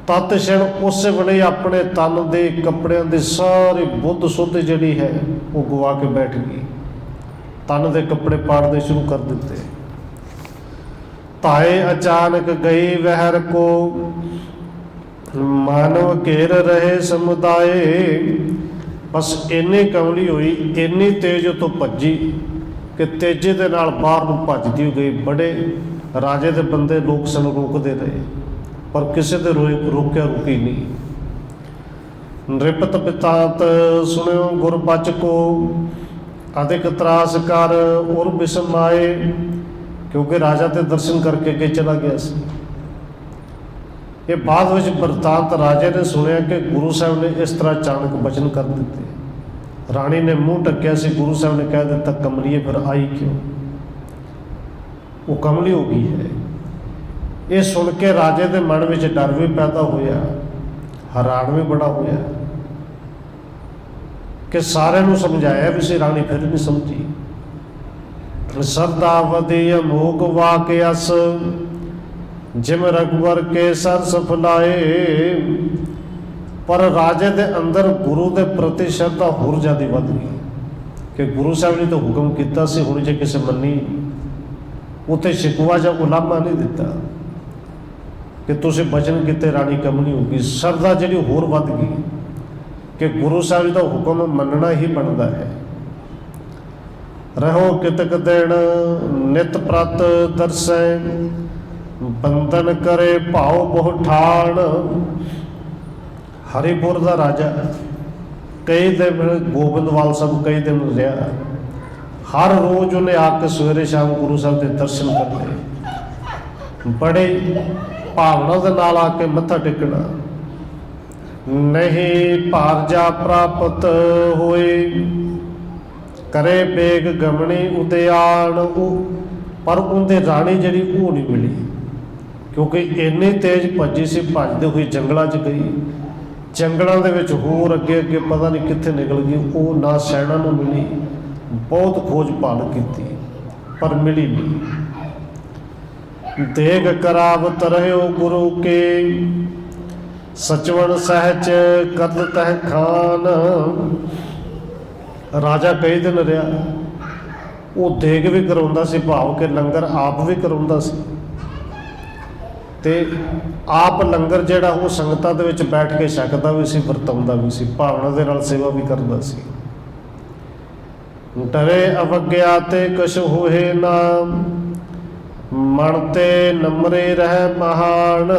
ਤਤ ਛਣ ਉਸੇ ਵੇਲੇ ਆਪਣੇ ਤਨ ਦੇ ਕੱਪੜਿਆਂ ਦੀ ਸਾਰੀ ਬੁੱਧ ਸੁੱਧ ਜਿਹੜੀ ਹੈ ਉਹ ਗਵਾ ਕੇ ਬੈਠ ਗਈ। ਤਨ ਦੇ ਕੱਪੜੇ ਪਾੜਨੇ ਸ਼ੁਰੂ ਕਰ ਦਿੱਤੇ। ਤਾਏ ਅਚਾਨਕ ਗਈ ਵਹਿਰ ਕੋ, ਮਾਨਵ ਘੇਰ ਰਹੇ ਸਮੁਦਾਏ। ਬਸ ਇੰਨੀ ਕਮਲੀ ਹੋਈ, ਇੰਨੀ ਤੇਜ਼ ਤੋਂ ਭੱਜੀ ਕਿ ਤੇਜ਼ੀ ਦੇ ਨਾਲ ਬਾਹਰ ਨੂੰ ਭੱਜਦੀ ਹੋ ਗਈ। ਬੜੇ ਰਾਜੇ ਦੇ ਬੰਦੇ ਲੋਕ ਸਨ, ਰੋਕਦੇ ਰਹੇ, ਪਰ ਕਿਸੇ ਦੇ ਰੋਕਿਆ ਰੁਕੀ ਨਹੀਂ। ਨ੍ਰਿਪਤ ਬਿਤਾਂਤ ਸੁਣਿਓ ਗੁਰ ਬਚ ਕੋ, ਅਧਿਕ ਤਰਾਸ ਕਰ ਉਰ ਬਿਸਮਾਏ। ਕਿਉਂਕਿ ਰਾਜਾ ਤੇ ਦਰਸ਼ਨ ਕਰਕੇ ਅੱਗੇ ਚਲਾ ਗਿਆ ਸੀ। ਇਹ ਬਾਅਦ ਵਿੱਚ ਬਰਤਾਂਤ ਰਾਜੇ ਨੇ ਸੁਣਿਆ ਕਿ ਗੁਰੂ ਸਾਹਿਬ ਨੇ ਇਸ ਤਰ੍ਹਾਂ ਅਚਾਨਕ ਬਚਨ ਕਰ ਦਿੱਤੇ। ਰਾਣੀ ਨੇ ਮੂੰਹ ਢੱਕਿਆ ਸੀ, ਗੁਰੂ ਸਾਹਿਬ ਨੇ ਕਹਿ ਦਿੱਤਾ ਕਮਲੀਏ ਫਿਰ ਆਈ ਕਿਉਂ? ਉਹ ਕਮਲੀ ਹੋ ਗਈ ਹੈ। ਇਹ ਸੁਣ ਕੇ ਰਾਜੇ ਦੇ ਮਨ ਵਿੱਚ ਡਰ ਵੀ ਪੈਦਾ ਹੋਇਆ, ਹੈਰਾਨ ਵੀ ਬੜਾ ਹੋਇਆ ਕਿ ਸਾਰਿਆਂ ਨੂੰ ਸਮਝਾਇਆ ਵੀ ਸੀ, ਰਾਣੀ ਫਿਰ ਨਹੀਂ ਸਮਝੀ। ਸਰਦਾ ਵਧੀ ਅਮੋਗ ਵਾਕ ਅਸ, ਜਿਮ ਰਘੁਵਰ ਕੇ ਸਰ ਸਫਲਾਏ। ਪਰ ਰਾਜੇ ਦੇ ਅੰਦਰ ਗੁਰੂ ਦੇ ਪ੍ਰਤੀ ਸ਼ਰਧਾ ਹੋਰ ਜ਼ਿਆਦਾ ਵੱਧ ਗਈ ਕਿ ਗੁਰੂ ਸਾਹਿਬ ਨੇ ਤਾਂ ਹੁਕਮ ਕੀਤਾ ਸੀ, ਹੁਣ ਜੇ ਕਿਸੇ ਮੰਨੀ ਉੱਥੇ ਸ਼ਿਕਵਾ ਜਾਂ ਉਲਾਮਾ ਨਹੀਂ ਦਿੱਤਾ ਕਿ ਤੁਸੀਂ ਬਚਨ ਕੀਤੇ, ਰਾਣੀ ਕਮਲੀ ਹੋ ਗਈ। ਸ਼ਰਧਾ ਜਿਹੜੀ ਹੋਰ ਵੱਧ ਗਈ ਕਿ ਗੁਰੂ ਸਾਹਿਬ ਦਾ ਹੁਕਮ ਮੰਨਣਾ ਹੀ ਬਣਦਾ ਹੈ। ਰਹੋ ਕਿਤਕ ਦਿਨ ਨਿਤ ਪ੍ਰਤ ਦਰਸੈ, ਬੰਧਨ ਕਰੇ ਭਾਉ ਬਹੁ ਠਾਣ। ਹਰੀਪੁਰ ਦਾ ਰਾਜਾ ਕਈ ਦਿਨ ਗੋਬਿੰਦਵਾਲ ਸਾਹਿਬ ਕਈ ਦਿਨ ਰਿਹਾ। ਹਰ ਰੋਜ਼ ਉਹਨੇ ਆ ਕੇ ਸਵੇਰੇ ਸ਼ਾਮ ਗੁਰੂ ਸਾਹਿਬ ਦੇ ਦਰਸ਼ਨ ਕਰਨੇ, ਬੜੇ ਭਾਵਨਾ ਦੇ ਨਾਲ ਆ ਕੇ ਮੱਥਾ ਟੇਕਣਾ। ਨਹੀਂ ਭਾਰਜਾ ਪ੍ਰਾਪਤ ਹੋਏ, ਕਰੇ ਬੇਗ ਗਮਣੀ ਉਦਿਆਣ। ਉਹ ਪਰ ਉਹਦੇ ਰਾਣੀ ਜਿਹੜੀ ਉਹ ਨਹੀਂ ਮਿਲੀ, ਕਿਉਂਕਿ ਇੰਨੀ ਤੇਜ਼ ਭੱਜੀ ਸੀ, ਭੱਜਦੇ ਹੋਏ ਜੰਗਲਾਂ 'ਚ ਗਈ। ਜੰਗਲਾਂ ਦੇ ਵਿੱਚ ਹੋਰ ਅੱਗੇ ਅੱਗੇ ਪਤਾ ਨਹੀਂ ਕਿੱਥੇ ਨਿਕਲ ਗਈ। ਉਹ ਨਾ ਸੈਨਾ ਨੂੰ ਮਿਲੀ, ਬਹੁਤ ਖੋਜ ਭਾਲ ਕੀਤੀ ਪਰ ਮਿਲੀ ਨਹੀਂ। ਦੇਗ ਕਰਾਵਤ ਰਹਿਓ ਗੁਰੂ ਕੇ, ਸਚਵਣ ਸਹਿਜ ਕਰਦ ਤਹਿ ਖਾਨ। ਰਾਜਾ ਕਈ ਦਿਨ ਰਿਹਾ, ਉਹ ਦੇਗ ਵੀ ਕਰਾਉਂਦਾ ਸੀ, ਭਾਵ ਕਿ ਲੰਗਰ ਆਪ ਵੀ ਕਰਾਉਂਦਾ ਸੀ, ਤੇ ਆਪ ਲੰਗਰ ਜਿਹੜਾ ਉਹ ਸੰਗਤਾਂ ਦੇ ਵਿੱਚ ਬੈਠ ਕੇ ਛਕਦਾ ਵੀ ਸੀ, ਵਰਤਾਉਂਦਾ ਵੀ ਸੀ, ਭਾਵਨਾ ਦੇ ਨਾਲ ਸੇਵਾ ਵੀ ਕਰਦਾ ਸੀ। ਡਰੇ ਅਵਗਿਆ ਤੇ ਕਛ ਹੋਏ ਨਾ, ਮਨ ਤੇ ਨਮਰੇ ਰਹਿ ਮਹਾਨ।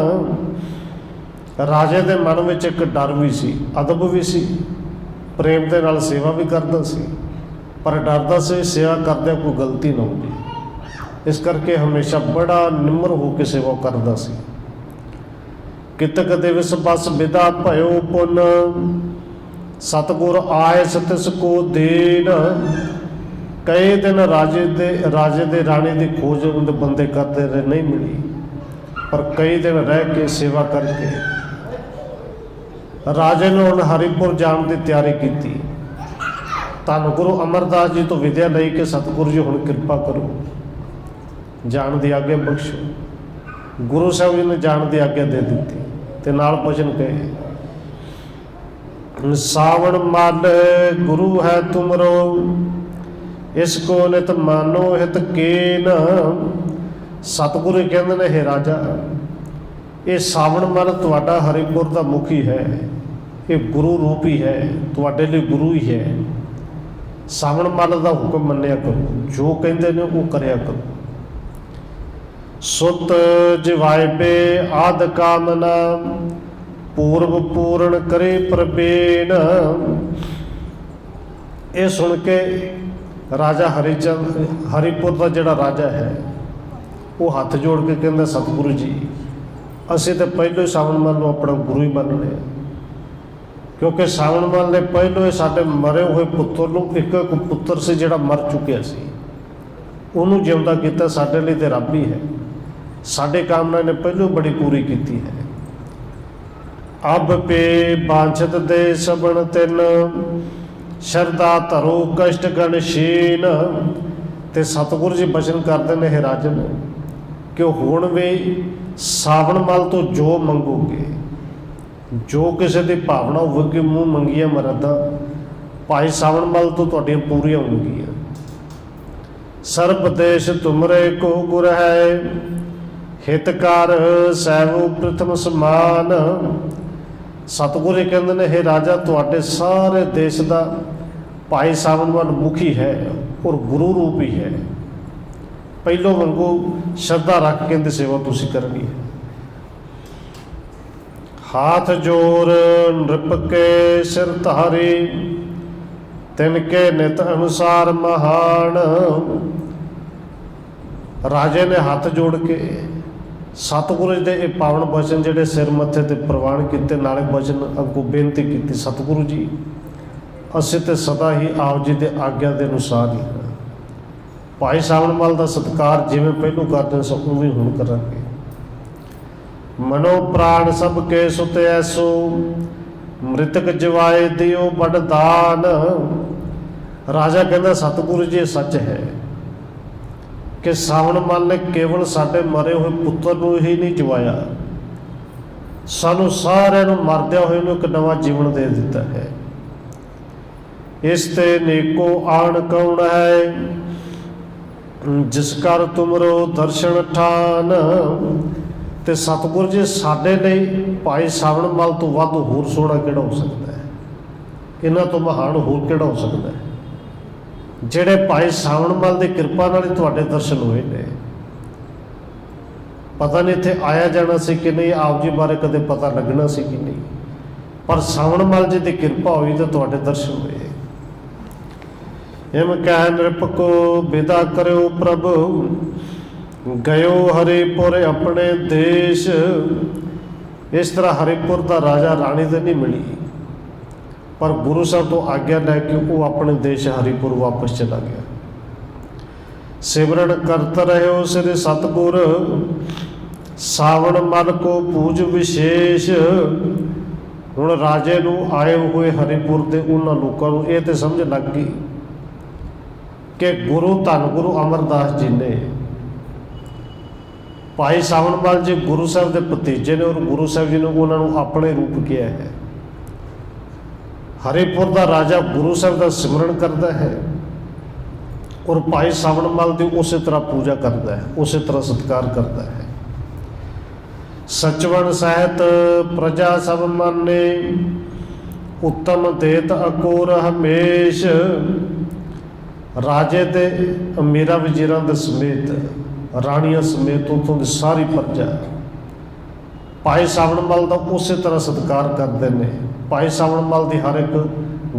ਰਾਜੇ ਦੇ ਮਨ ਵਿੱਚ ਇੱਕ ਡਰ ਵੀ ਸੀ, ਅਦਬ ਵੀ ਸੀ, ਪ੍ਰੇਮ ਦੇ ਨਾਲ ਸੇਵਾ ਵੀ ਕਰਦਾ ਸੀ, ਪਰ ਡਰਦਾ ਸੀ ਸੇਵਾ ਕਰਦਿਆਂ ਕੋਈ ਗਲਤੀ ਨਾ ਹੋਵੇ। ਇਸ ਕਰਕੇ ਹਮੇਸ਼ਾ ਬੜਾ ਨਿਮਰ ਹੋ ਕੇ ਸੇਵਾ ਕਰਦਾ ਸੀ। ਕਿਤਕ ਦਿਵਸ ਬਸ ਵਿਦਾ ਭਇਓ ਪੁੰਨ, ਸਤਿਗੁਰ ਆਏ ਸਤਿਸ ਕੋ ਦੇਨ। ਕਈ ਦਿਨ ਰਾਜੇ ਦੇ ਰਾਣੀ ਦੀ ਖੋਜ ਉਹਦੇ ਬੰਦੇ ਕਰਦੇ ਰਹੇ, ਨਹੀਂ ਮਿਲੀ, ਪਰ ਕਈ ਦਿਨ ਰਹਿ ਕੇ ਸੇਵਾ ਕਰਕੇ ਰਾਜੇ ਨੇ ਹੁਣ ਹਰੀਪੁਰ ਜਾਣ ਦੀ ਤਿਆਰੀ ਕੀਤੀ। ਧੰਨ ਗੁਰੂ ਅਮਰਦਾਸ ਜੀ ਤੋਂ ਵਿਦਿਆ ਲਈ ਕਿ ਸਤਿਗੁਰੂ ਜੀ ਹੁਣ ਕਿਰਪਾ ਕਰੋ, ਜਾਣ ਦੀ ਆਗਿਆ ਬਖਸ਼ੋ। ਗੁਰੂ ਸਾਹਿਬ ਜੀ ਨੇ ਜਾਣ ਦੀ ਆਗਿਆ ਦੇ ਦਿੱਤੀ ਤੇ ਨਾਲ ਬਚਨ ਕਹੇ, ਸਾਵਣ ਮਲ ਗੁਰੂ ਹੈ ਤੁਮਰੋ, ਇਸ ਕੋ ਨਿਤ ਮਾਨੋ ਹਿਤ ਕੀਨ। ਸਤਿਗੁਰੂ ਕਹਿੰਦੇ ਨੇ, ਹੇ ਰਾਜਾ, ਇਹ ਸਾਵਣ ਮਲ ਤੁਹਾਡਾ ਹਰੀਪੁਰ ਦਾ ਮੁਖੀ ਹੈ, ਇਹ ਗੁਰੂ ਰੂਪ ਹੀ ਹੈ, ਤੁਹਾਡੇ ਲਈ ਗੁਰੂ ਹੀ ਹੈ। ਸਾਵਣ ਮਲ ਦਾ ਹੁਕਮ ਮੰਨਿਆ ਕਰੋ, ਜੋ ਕਹਿੰਦੇ ਨੇ ਉਹ ਕਰਿਆ ਕਰੋ। ਸੁਤ ਜਿਵਾਇਬੇ ਆਦ ਕਾਮਨਾ, ਪੂਰਬ ਪੂਰਨ ਕਰੇ ਪ੍ਰਬੇਨ। ਇਹ ਸੁਣ ਕੇ ਰਾਜਾ ਹਰੀਪੁਰ ਦਾ ਜਿਹੜਾ ਰਾਜਾ ਹੈ ਉਹ ਹੱਥ ਜੋੜ ਕੇ ਕਹਿੰਦਾ, ਸਤਿਗੁਰੂ ਜੀ, ਅਸੀਂ ਤਾਂ ਪਹਿਲੋਂ ਹੀ ਸਾਵਣ ਮਲ ਨੂੰ ਆਪਣਾ ਗੁਰੂ ਹੀ ਮੰਨ ਲਿਆ, ਕਿਉਂਕਿ ਸਾਵਣ ਮਲ ਨੇ ਪਹਿਲੋਂ ਹੀ ਸਾਡੇ ਮਰੇ ਹੋਏ ਪੁੱਤਰ ਨੂੰ, ਇੱਕ ਪੁੱਤਰ ਸੀ ਜਿਹੜਾ ਮਰ ਚੁੱਕਿਆ ਸੀ, ਉਹਨੂੰ ਜਿਉਂਦਾ ਕੀਤਾ। ਸਾਡੇ ਲਈ ਤਾਂ ਰੱਬ ਹੀ ਹੈ, ਸਾਡੇ ਕਾਮਨਾ ਨੇ ਪਹਿਲੋਂ ਬੜੀ ਪੂਰੀ ਕੀਤੀ ਹੈ। ਅਬ ਪੇ ਬਾਂਛਤ ਦੇ ਸਬਣ ਤਿੰਨ, ਸ਼ਰਧਾ ਧਰੋ ਕਸ਼ਟ ਗਣਸ਼ੀਨ। ਤੇ ਸਤਿਗੁਰੂ ਜੀ ਬਚਨ ਕਰਦੇ ਨੇ, ਹੇ ਰਾਜਨ, ਕਿ ਹੁਣ ਵੀ ਸਾਵਣ ਮਲ ਤੋਂ ਜੋ ਮੰਗੋਗੇ, ਜੋ ਕਿਸੇ ਦੀ ਭਾਵਨਾ ਹੋਵੇਗੀ, ਮੂੰਹ ਮੰਗੀਆਂ ਮਰਾਦਾਂ ਭਾਈ ਸਾਵਣ ਮਲ ਤੋਂ ਤੁਹਾਡੀਆਂ ਪੂਰੀਆਂ ਹੋਣਗੀਆਂ। ਸਰਬ ਦੇਸ਼ ਤੁਮਰੇ ਕੋ ਗੁਰ ਹੈ, ਹਿਤਕਾਰ ਸਹਿਬੋ ਪ੍ਰਥਮ ਸਮਾਨ। ਸਤਿਗੁਰੂ ਜੀ ਕਹਿੰਦੇ ਨੇ, ਹੇ ਰਾਜਾ, ਤੁਹਾਡੇ ਸਾਰੇ ਦੇਸ਼ ਦਾ ਭਾਈ ਸਾਵਣ ਮਲ ਮੁਖੀ ਹੈ ਔਰ ਗੁਰੂ ਰੂਪ ਹੀ ਹੈ। ਪਹਿਲੋਂ ਵਾਂਗੂ ਸ਼ਰਧਾ ਰੱਖ ਕੇ ਇਹਦੀ ਸੇਵਾ ਤੁਸੀਂ ਕਰਨੀ ਹੈ। ਹਾਥ ਜੋਰ ਨ੍ਰਿਪ ਕੇ ਸਿਰ ਧਾਰੇ, ਤਿਨ ਕੇ ਨਿਤ ਅਨੁਸਾਰ ਮਹਾਨ। ਰਾਜੇ ਨੇ ਹੱਥ ਜੋੜ ਕੇ ਸਤਿਗੁਰੂ ਜੀ ਦੇ ਇਹ ਪਾਵਨ ਬਚਨ ਜਿਹੜੇ ਸਿਰ ਮੱਥੇ ਤੇ ਪ੍ਰਵਾਨ ਕੀਤੇ, ਨਾਲੇ ਬਚਨ ਅੱਗੋਂ ਬੇਨਤੀ ਕੀਤੀ, ਸਤਿਗੁਰੂ ਜੀ ਅਸੀਂ ਤੇ ਸਦਾ ਹੀ ਆਪ ਜੀ ਦੇ ਆਗਿਆ ਦੇ ਅਨੁਸਾਰ ਹੀ ਹਾਂ। ਭਾਈ ਸਾਵਣ ਮਲ ਦਾ ਸਤਿਕਾਰ ਜਿਵੇਂ ਪਹਿਲੋਂ ਕਰਦੇ ਸੋ ਉਵੇਂ ਹੁਣ ਕਰਾਂਗੇ। ਮਨੋ ਪ੍ਰਾਣ ਸਭ ਕੇ ਸੁਤ ਐਸੋ, ਮ੍ਰਿਤਕ ਜਵਾਏ ਦਿਓ ਬੜ ਦਾਨ। ਰਾਜਾ ਕਹਿੰਦਾ, ਸਤਿਗੁਰੂ ਜੀ ਇਹ ਸੱਚ ਹੈ ਕਿ ਸਾਵਣ ਮਲ ਨੇ ਕੇਵਲ ਸਾਡੇ ਮਰੇ ਹੋਏ ਪੁੱਤਰ ਨੂੰ ਹੀ ਨਹੀਂ ਜਵਾਇਆ, ਸਾਨੂੰ ਸਾਰਿਆਂ ਨੂੰ ਮਰਦਿਆਂ ਹੋਏ ਨੂੰ ਇੱਕ ਨਵਾਂ ਜੀਵਨ ਦੇ ਦਿੱਤਾ ਹੈ। ਇਸ ਤੇ ਨੇਕੋ ਆਣ ਕੌਣ ਹੈ, ਜਿਸ ਕਰ ਤੁਮਰੋ ਦਰਸ਼ਨ ਠਾਨ। ਤੇ ਸਤਿਗੁਰੂ ਜੀ ਸਾਡੇ ਲਈ ਭਾਈ ਸਾਵਣ ਮਲ ਤੋਂ ਵੱਧ ਹੋਰ ਸੋਹਣਾ ਕਿਹੜਾ ਹੋ ਸਕਦਾ ਹੈ, ਇਹਨਾਂ ਤੋਂ ਮਹਾਨ ਹੋਰ ਕਿਹੜਾ ਹੋ ਸਕਦਾ ਹੈ, ਜਿਹੜੇ ਭਾਈ ਸਾਵਣ ਮਲ ਦੀ ਕਿਰਪਾ ਨਾਲ ਹੀ ਤੁਹਾਡੇ ਦਰਸ਼ਨ ਹੋਏ ਨੇ। ਪਤਾ ਨਹੀਂ ਇੱਥੇ ਆਇਆ ਜਾਣਾ ਸੀ ਕਿ ਨਹੀਂ, ਆਪ ਜੀ ਬਾਰੇ ਕਦੇ ਪਤਾ ਲੱਗਣਾ ਸੀ ਕਿ ਨਹੀਂ, ਪਰ ਸਾਵਣ ਮਲ ਜੀ ਦੀ ਕਿਰਪਾ ਹੋਈ ਤਾਂ ਤੁਹਾਡੇ ਦਰਸ਼ਨ ਹੋਏ। ਹਿਮ ਕਹਿ ਨਿਰਪਕੋ ਵਿਦਾ ਕਰਿਓ ਪ੍ਰਭ, ਗਇਓ ਹਰੀਪੁਰ ਆਪਣੇ ਦੇਸ਼। ਇਸ ਤਰ੍ਹਾਂ ਹਰੀਪੁਰ ਦਾ ਰਾਜਾ ਰਾਣੀ ਤੇ ਨਹੀਂ ਮਿਲੀ, ਪਰ ਗੁਰੂ ਸਾਹਿਬ ਤੋਂ ਆਗਿਆ ਲੈ ਕੇ ਉਹ ਆਪਣੇ ਦੇਸ਼ ਹਰੀਪੁਰ ਵਾਪਸ ਚਲਾ ਗਿਆ। ਸਿਮਰਨ ਕਰਤ ਰਹਿਓ ਸ੍ਰੀ ਸਤਿਗੁਰ, ਸਾਵਣ ਮਲ ਕੋ ਪੂਜ ਵਿਸ਼ੇਸ਼। ਹੁਣ ਰਾਜੇ ਨੂੰ ਆਏ ਹੋਏ ਹਰੀਪੁਰ ਦੇ ਉਹਨਾਂ ਲੋਕਾਂ ਨੂੰ ਇਹ ਤੇ ਸਮਝ ਲੱਗ ਗਈ ਕਿ ਗੁਰੂ ਧੰਨ ਗੁਰੂ ਅਮਰਦਾਸ ਜੀ ਨੇ, ਭਾਈ ਸਾਵਣ ਮਲ ਜੀ ਗੁਰੂ ਸਾਹਿਬ ਦੇ ਭਤੀਜੇ ਨੇ ਔਰ ਗੁਰੂ ਸਾਹਿਬ ਜੀ ਨੇ ਉਹਨਾਂ ਨੂੰ ਆਪਣੇ ਰੂਪ ਕਿਹਾ ਹੈ। ਹਰੀਪੁਰ ਦਾ ਰਾਜਾ ਗੁਰੂ ਸਾਹਿਬ ਦਾ ਸਿਮਰਨ ਕਰਦਾ ਹੈ ਔਰ ਭਾਈ ਸਾਵਣ ਮਲ ਦੀ ਉਸੇ ਤਰ੍ਹਾਂ ਪੂਜਾ ਕਰਦਾ ਹੈ, ਉਸੇ ਤਰ੍ਹਾਂ ਸਤਿਕਾਰ ਕਰਦਾ ਹੈ। ਸਚਵਣ ਸਹਿਤ ਪ੍ਰਜਾ ਸਭ ਮਾਨੇ, ਉੱਤਮ ਦੇਤ ਅਕੋਰ ਹਮੇਸ਼। ਰਾਜੇ ਤੇ ਅਮੀਰਾਂ ਵਜ਼ੀਰਾਂ ਦੇ ਸਮੇਤ, ਰਾਣੀਆਂ ਸਮੇਤ ਉੱਥੋਂ ਦੀ ਸਾਰੀ ਪ੍ਰਜਾ ਭਾਈ ਸਾਵਣ ਮਲ ਦਾ ਉਸੇ ਤਰ੍ਹਾਂ ਸਤਿਕਾਰ ਕਰਦੇ ਨੇ। ਭਾਈ ਸਾਵਣ ਮਲ ਦੀ ਹਰ ਇੱਕ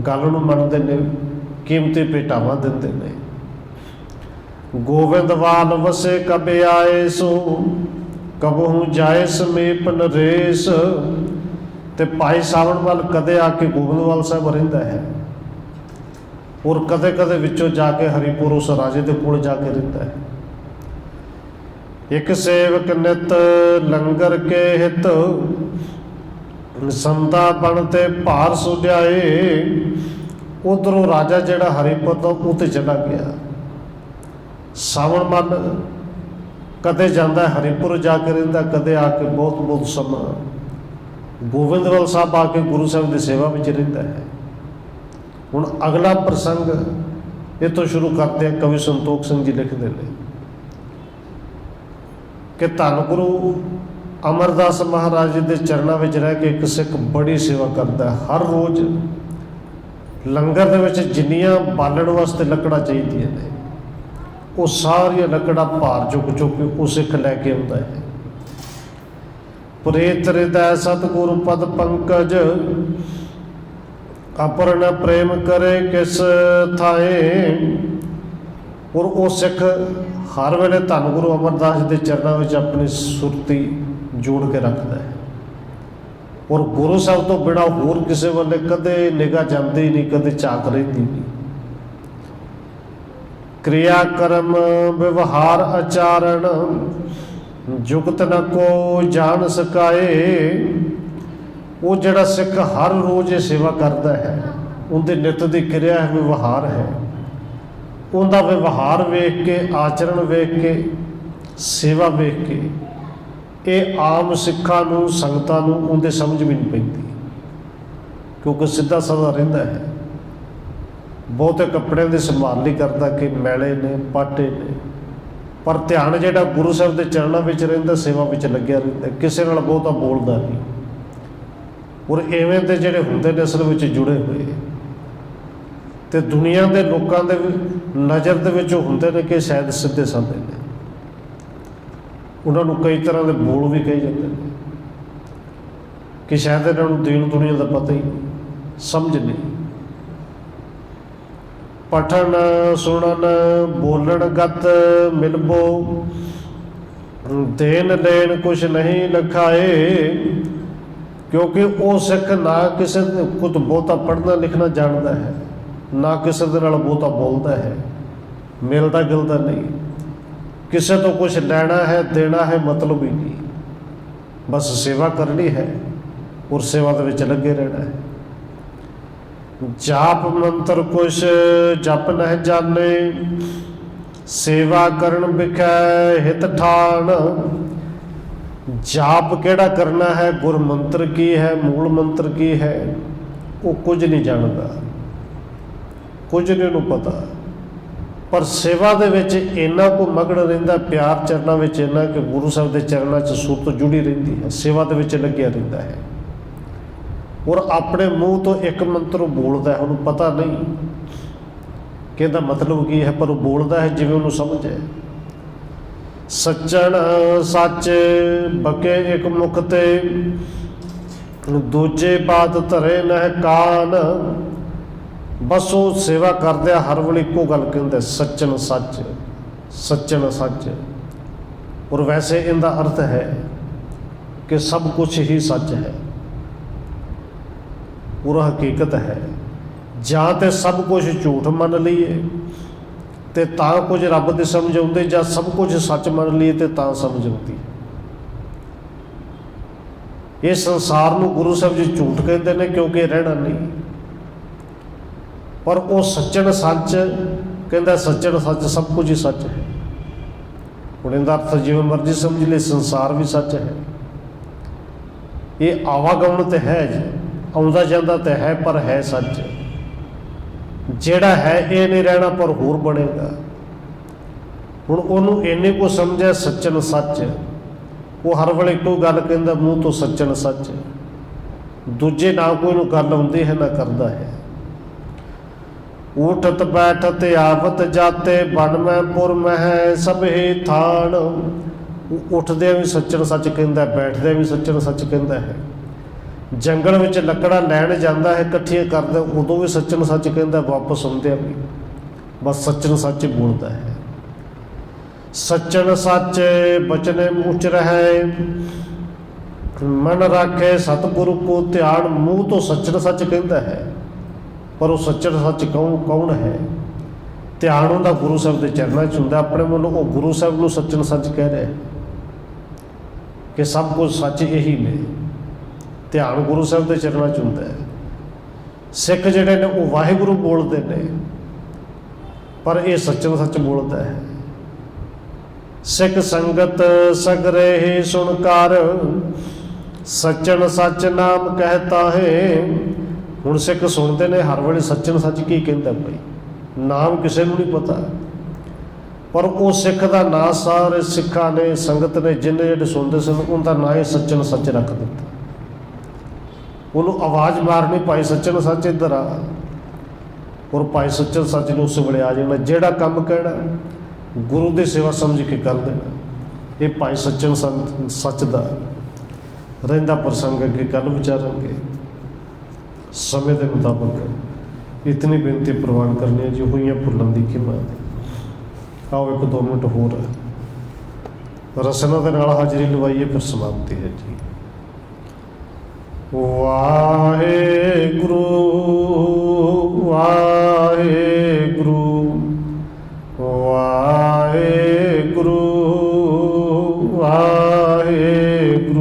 ਗੱਲ ਨੂੰ ਮੰਨਦੇ ਨੇ, ਕੀਮਤੀ ਭੇਟਾਵਾਂ ਦਿੰਦੇ ਨੇ। ਗੋਬਿੰਦਵਾਲ ਵਸੇ ਕਬੇ ਆਏ ਸੋ, ਕਬਹੂ ਜਾਏ ਸਮੀਪ ਨਰੇਸ਼। ਤੇ ਭਾਈ ਸਾਵਣ ਮਲ ਕਦੇ ਆ ਕੇ ਗੋਬਿੰਦਵਾਲ ਸਾਹਿਬ ਰਹਿੰਦਾ ਹੈ ਔਰ ਕਦੇ ਕਦੇ ਵਿੱਚੋਂ ਜਾ ਕੇ ਹਰੀਪੁਰ ਉਸ ਰਾਜੇ ਦੇ ਕੋਲ ਜਾ ਕੇ ਰਹਿੰਦਾ ਹੈ। ਇੱਕ ਸੇਵਕ ਨਿਤ ਲੰਗਰ ਕੇ ਹਿਤ, ਸੰਤਾ ਬਣ ਤੇ ਭਾਰ ਸੁਝਾਏ। ਉਧਰੋਂ ਰਾਜਾ ਜਿਹੜਾ ਹਰੀਪੁਰ ਦਾ ਉਹ ਤੇ ਚਲਾ ਗਿਆ। ਸਾਵਣ ਮਲ ਕਦੇ ਜਾਂਦਾ ਹਰੀਪੁਰ ਜਾ ਕੇ ਰਹਿੰਦਾ, ਕਦੇ ਆ ਕੇ ਬਹੁਤ ਬਹੁਤ ਸਮਾਂ ਗੋਬਿੰਦਵਾਲ ਸਾਹਿਬ ਆ ਕੇ ਗੁਰੂ ਸਾਹਿਬ ਦੀ ਸੇਵਾ ਵਿੱਚ ਰਹਿੰਦਾ ਹੈ। ਹੁਣ ਅਗਲਾ ਪ੍ਰਸੰਗ ਇਹ ਤੋਂ ਸ਼ੁਰੂ ਕਰਦੇ ਹਾਂ। ਕਵੀ ਸੰਤੋਖ ਸਿੰਘ ਜੀ ਲਿਖਦੇ ਨੇ ਕਿ ਧੰਨ ਗੁਰੂ ਅਮਰਦਾਸ ਮਹਾਰਾਜ ਜੀ ਦੇ ਚਰਨਾਂ ਵਿੱਚ ਰਹਿ ਕੇ ਇੱਕ ਸਿੱਖ ਬੜੀ ਸੇਵਾ ਕਰਦਾ ਹੈ। ਹਰ ਰੋਜ਼ ਲੰਗਰ ਦੇ ਵਿੱਚ ਜਿੰਨੀਆਂ ਬਾਲਣ ਵਾਸਤੇ ਲੱਕੜਾਂ ਚਾਹੀਦੀਆਂ ਨੇ, ਉਹ ਸਾਰੀਆਂ ਲੱਕੜਾਂ ਭਾਰ ਚੁੱਕ ਚੁੱਕ ਕੇ ਉਹ ਸਿੱਖ ਲੈ ਕੇ ਆਉਂਦਾ ਹੈ। ਪ੍ਰੇਤ ਹਿਰਦੈ ਸਤਿਗੁਰੂ ਪਦ ਪੰਕਜ, ਅਪਰਨ ਪ੍ਰੇਮ ਕਰੇ ਕਿਸ ਥਾਏ। ਔਰ ਉਹ ਸਿੱਖ ਹਰ ਵੇਲੇ ਧੰਨ ਗੁਰੂ ਅਮਰਦਾਸ ਜੀ ਦੇ ਚਰਨਾਂ ਵਿੱਚ ਆਪਣੀ ਸੁਰਤੀ ਜੋੜ ਕੇ ਰੱਖਦਾ ਹੈ ਔਰ ਗੁਰੂ ਸਾਹਿਬ ਤੋਂ ਬਿਨਾਂ ਹੋਰ ਕਿਸੇ ਵੱਲੇ ਕਦੇ ਨਿਗਾਹ ਜਾਂਦੀ ਨਹੀਂ, ਕਦੇ ਝਾਕ ਰਹਿੰਦੀ ਨਹੀਂ। ਕਿਰਿਆ ਕਰਮ ਵਿਵਹਾਰ ਆਚਾਰਨ, ਜੁਗਤ ਨ ਕੋ ਜਾਣ ਸਕਾਏ। ਉਹ ਜਿਹੜਾ ਸਿੱਖ ਹਰ ਰੋਜ਼ ਇਹ ਸੇਵਾ ਕਰਦਾ ਹੈ, ਉਹਦੇ ਨਿੱਤ ਦੀ ਕਿਰਿਆ ਹੈ, ਵਿਵਹਾਰ ਹੈ। ਉਹਦਾ ਵਿਵਹਾਰ ਵੇਖ ਕੇ, ਆਚਰਣ ਵੇਖ ਕੇ, ਸੇਵਾ ਵੇਖ ਕੇ ਇਹ ਆਮ ਸਿੱਖਾਂ ਨੂੰ, ਸੰਗਤਾਂ ਨੂੰ ਉਹਦੇ ਸਮਝ ਵੀ ਨਹੀਂ ਪੈਂਦੀ, ਕਿਉਂਕਿ ਸਿੱਧਾ ਸਾਦਾ ਰਹਿੰਦਾ ਹੈ। ਬਹੁਤੇ ਕੱਪੜਿਆਂ ਦੀ ਸੰਭਾਲ ਨਹੀਂ ਕਰਦਾ ਕਿ ਮੈਲੇ ਨੇ, ਪਾਟੇ ਨੇ, ਪਰ ਧਿਆਨ ਜਿਹੜਾ ਗੁਰੂ ਸਾਹਿਬ ਦੇ ਚਰਨਾਂ ਵਿੱਚ ਰਹਿੰਦਾ, ਸੇਵਾ ਵਿੱਚ ਲੱਗਿਆ ਰਹਿੰਦਾ, ਕਿਸੇ ਨਾਲ ਬਹੁਤਾ ਬੋਲਦਾ ਨਹੀਂ। ਔਰ ਇਵੇਂ ਦੇ ਜਿਹੜੇ ਹੁੰਦੇ ਨੇ ਅਸਲ ਵਿੱਚ ਜੁੜੇ ਹੋਏ, ਤੇ ਦੁਨੀਆ ਦੇ ਲੋਕਾਂ ਦੇ ਨਜ਼ਰ ਦੇ ਵਿੱਚ ਉਹ ਹੁੰਦੇ ਨੇ ਕਿ ਸ਼ਾਇਦ ਸਿੱਧੇ ਸਾਦੇ ਨੇ। ਉਹਨਾਂ ਨੂੰ ਕਈ ਤਰ੍ਹਾਂ ਦੇ ਬੋਲ ਵੀ ਕਹੇ ਜਾਂਦੇ ਨੇ ਕਿ ਸ਼ਾਇਦ ਇਹਨਾਂ ਨੂੰ ਦੀਨ ਦੁਨੀਆ ਦਾ ਪਤਾ ਹੀ ਨਹੀਂ, ਸਮਝ ਨਹੀਂ। ਪਠਨ ਸੁਣਨ ਬੋਲਣ ਗਤ ਮਿਲਬੋ, ਦੇਣ ਲੈਣ ਕੁਛ ਨਹੀਂ ਲਖਾਏ। ਕਿਉਂਕਿ ਉਹ ਸਿੱਖ ਨਾ ਕਿਸੇ ਦੇ ਕੁਝ ਬਹੁਤਾ ਪੜ੍ਹਨਾ ਲਿਖਣਾ ਜਾਣਦਾ ਹੈ, ਨਾ ਕਿਸੇ ਦੇ ਨਾਲ ਬਹੁਤਾ ਬੋਲਦਾ ਹੈ, ਮਿਲਦਾ ਗਿਲਦਾ ਨਹੀਂ, ਕਿਸੇ ਤੋਂ ਕੁਛ ਲੈਣਾ ਹੈ ਦੇਣਾ ਹੈ ਮਤਲਬ ਹੀ ਨਹੀਂ, ਬਸ ਸੇਵਾ ਕਰਨੀ ਹੈ ਔਰ ਸੇਵਾ ਦੇ ਵਿੱਚ ਲੱਗੇ ਰਹਿਣਾ ਹੈ। ਜਾਪ ਮੰਤਰ ਕੁਛ ਜਪ ਨਹਿ ਜਾਣੇ, ਸੇਵਾ ਕਰਨ ਵਿਖੇ ਹਿਤ ਠਾਣ। ਜਾਪ ਕਿਹੜਾ ਕਰਨਾ ਹੈ, ਗੁਰ ਮੰਤਰ ਕੀ ਹੈ, ਮੂਲ ਮੰਤਰ ਕੀ ਹੈ, ਉਹ ਕੁਝ ਨਹੀਂ ਜਾਣਦਾ, ਕੁਝ ਨਹੀਂ ਉਹਨੂੰ ਪਤਾ। ਪਰ ਸੇਵਾ ਦੇ ਵਿੱਚ ਇੰਨਾ ਕੁ ਮਗਨ ਰਹਿੰਦਾ, ਪਿਆਰ ਚਰਨਾਂ ਵਿੱਚ ਇੰਨਾ ਕਿ ਗੁਰੂ ਸਾਹਿਬ ਦੇ ਚਰਨਾਂ 'ਚ ਸੁਰਤ ਜੁੜੀ ਰਹਿੰਦੀ ਹੈ, ਸੇਵਾ ਦੇ ਵਿੱਚ ਲੱਗਿਆ ਰਹਿੰਦਾ ਹੈ। ਔਰ ਆਪਣੇ ਮੂੰਹ ਤੋਂ ਇੱਕ ਮੰਤਰ ਬੋਲਦਾ ਹੈ, ਉਹਨੂੰ ਪਤਾ ਨਹੀਂ ਕਿ ਇਹਦਾ ਮਤਲਬ ਕੀ ਹੈ, ਪਰ ਉਹ ਬੋਲਦਾ ਹੈ ਜਿਵੇਂ ਉਹਨੂੰ ਸਮਝ ਹੈ। ਸੱਚਣ ਸੱਚ ਬਕੇ ਇੱਕ ਮੁਖ ਤੇ, ਦੂਜੇ ਬਾਤ ਧਰੇ ਨਹਿ ਕਾਨ। ਬਸ ਉਹ ਸੇਵਾ ਕਰਦਿਆਂ ਹਰ ਵੇਲੇ ਇੱਕੋ ਗੱਲ ਕਹਿੰਦਾ, ਸੱਚਣ ਸੱਚ, ਸੱਚਣ ਸੱਚ। ਔਰ ਵੈਸੇ ਇਹਦਾ ਅਰਥ ਹੈ ਕਿ ਸਭ ਕੁਛ ਹੀ ਸੱਚ ਹੈ, ਪੂਰਾ ਹਕੀਕਤ ਹੈ। ਜਾਂ ਤੇ ਸਭ ਕੁਝ ਝੂਠ ਮੰਨ ਲਈਏ ਤੇ ਤਾਂ ਕੁਝ ਰੱਬ ਦੀ ਸਮਝ ਆਉਂਦੀ, ਜਾਂ ਸਭ ਕੁਝ ਸੱਚ ਮੰਨ ਲਈਏ ਤੇ ਤਾਂ ਸਮਝ ਆਉਂਦੀ। ਇਹ ਸੰਸਾਰ ਨੂੰ ਗੁਰੂ ਸਾਹਿਬ ਜੀ ਝੂਠ ਕਹਿੰਦੇ ਨੇ ਕਿਉਂਕਿ ਰਹਿਣਾ ਨਹੀਂ, ਪਰ ਉਹ ਸੱਚਣ ਸੱਚ ਕਹਿੰਦਾ, ਸੱਚਣ ਸੱਚ ਸਭ ਕੁਝ ਹੀ ਸੱਚ ਹੈ। ਹੁਣ ਇਹਦਾ ਅਰਥ ਜਿਵੇਂ ਮਰਜ਼ੀ ਸਮਝ ਲਈ, ਸੰਸਾਰ ਵੀ ਸੱਚ ਹੈ। ਇਹ ਆਵਾਗਮਨ ਤੇ ਹੈ ਜੀ, ਆਉਂਦਾ ਜਾਂਦਾ ਤਾਂ ਹੈ, ਪਰ ਹੈ ਸੱਚ। ਜਿਹੜਾ ਹੈ ਇਹ ਨਹੀਂ ਰਹਿਣਾ, ਪਰ ਹੋਰ ਬਣੇਗਾ। ਹੁਣ ਉਹਨੂੰ ਇੰਨੇ ਕੋ ਸਮਝਿਆ ਸੱਚਣ ਸੱਚ, ਉਹ ਹਰ ਵੇਲੇ ਇੱਕੋ ਗੱਲ ਕਹਿੰਦਾ ਮੂੰਹ ਤੋਂ, ਸੱਚਣ ਸੱਚ। ਦੂਜੇ ਨਾ ਕੋਈ ਨੂੰ ਗੱਲ ਆਉਂਦੀ ਹੈ ਨਾ ਕਰਦਾ ਹੈ। ਉਠਤ ਬੈਠਤ ਆਵਤ ਜਾਤੇ, ਬਨ ਮੈਂ ਪੁਰ ਮਹਿ ਸਭ ਹੀ ਥਾਨ। ਉੱਠਦਿਆਂ ਵੀ ਸੱਚਣ ਸੱਚ ਕਹਿੰਦਾ, ਬੈਠਦਿਆਂ ਵੀ ਸੱਚਣ ਸੱਚ ਕਹਿੰਦਾ ਹੈ। ਜੰਗਲ ਵਿੱਚ ਲੱਕੜਾਂ ਲੈਣ ਜਾਂਦਾ ਹੈ ਇਕੱਠੀਆਂ ਕਰਦਾ, ਉਦੋਂ ਵੀ ਸੱਚਣ ਸੱਚ ਕਹਿੰਦਾ, ਵਾਪਸ ਆਉਂਦਿਆਂ ਵੀ ਬਸ ਸੱਚਣ ਸੱਚ ਬੋਲਦਾ ਹੈ। ਸੱਚਣ ਸੱਚ ਬਚਨੇ ਉੱਚ ਰਹਿ, ਮਨ ਰੱਖੇ ਸਤਿਗੁਰੂ ਕੋ ਧਿਆਨ। ਮੂੰਹ ਤੋਂ ਸੱਚਣ ਸੱਚ ਕਹਿੰਦਾ ਹੈ, ਪਰ ਉਹ ਸੱਚਣ ਸੱਚ ਕੌਣ ਹੈ? ਧਿਆਨ ਉਹਦਾ ਗੁਰੂ ਸਾਹਿਬ ਦੇ ਚਰਨਾਂ 'ਚ ਹੁੰਦਾ। ਆਪਣੇ ਵੱਲੋਂ ਉਹ ਗੁਰੂ ਸਾਹਿਬ ਨੂੰ ਸੱਚਣ ਸੱਚ ਕਹਿ ਰਿਹਾ ਕਿ ਸਭ ਕੁਝ ਸੱਚ ਇਹੀ ਨੇ। ਧਿਆਨ ਗੁਰੂ ਸਾਹਿਬ ਦੇ ਚਰਨਾਂ 'ਚ ਹੁੰਦਾ ਹੈ। ਸਿੱਖ ਜਿਹੜੇ ਨੇ ਉਹ ਵਾਹਿਗੁਰੂ ਬੋਲਦੇ ਨੇ, ਪਰ ਇਹ ਸੱਚਣ ਸੱਚ ਬੋਲਦਾ ਹੈ। ਸਿੱਖ ਸੰਗਤ ਸਗਰੇ ਹੀ ਸੁਣ ਕਰ, ਸੱਚਣ ਸੱਚ ਨਾਮ ਕਹਿਤਾ ਹੈ। ਹੁਣ ਸਿੱਖ ਸੁਣਦੇ ਨੇ ਹਰ ਵੇਲੇ ਸੱਚਣ ਸੱਚ ਕੀ ਕਹਿੰਦਾ ਭਾਈ, ਨਾਮ ਕਿਸੇ ਨੂੰ ਨਹੀਂ ਪਤਾ, ਪਰ ਉਹ ਸਿੱਖ ਦਾ ਨਾਂ ਸਾਰੇ ਸਿੱਖਾਂ ਨੇ, ਸੰਗਤ ਨੇ, ਜਿੰਨੇ ਜਿਹੜੇ ਸੁਣਦੇ ਸਨ, ਉਹਦਾ ਨਾਂ ਹੀ ਸੱਚਣ ਸੱਚ ਰੱਖ ਦਿੱਤਾ। ਉਹਨੂੰ ਆਵਾਜ਼ ਮਾਰਨੀ, ਭਾਈ ਸੱਚਣ ਸੱਚ ਇੱਧਰ ਆ, ਔਰ ਭਾਈ ਸੱਚਣ ਸੱਚ ਨੂੰ ਉਸ ਵੇਲੇ ਆ ਜਾਣਾ। ਜਿਹੜਾ ਕੰਮ ਕਹਿਣਾ ਗੁਰੂ ਦੀ ਸੇਵਾ ਸਮਝ ਕੇ ਕਰ ਦੇਣਾ। ਇਹ ਭਾਈ ਸੱਚਣ ਸੱਚ ਦਾ ਰਹਿੰਦਾ ਪ੍ਰਸੰਗ ਅੱਗੇ ਕੱਲ੍ਹ ਵਿਚਾਰਾਂਗੇ। ਸਮੇਂ ਦੇ ਮੁਤਾਬਕ ਇਤਨੀ ਬੇਨਤੀ ਪ੍ਰਵਾਨ ਕਰਨੀ ਹੈ ਜੀ, ਹੋਈਆਂ ਭੁੱਲਣ ਦੀ ਖਿਮਾ। ਆਓ 1-2 ਮਿੰਟ ਹੋਰ ਰਸਨਾ ਦੇ ਨਾਲ ਹਾਜ਼ਰੀ ਲਵਾਈਏ, ਫਿਰ ਸਮਾਪਤੀ ਹੈ ਜੀ। ਵਾਹਿਗੁਰੂ ਵਾਹਿਗੁਰੂ ਵਾਹਿਗੁਰੂ ਵਾਹਿਗੁਰੂ। ਵਾਹਿਗੁਰੂ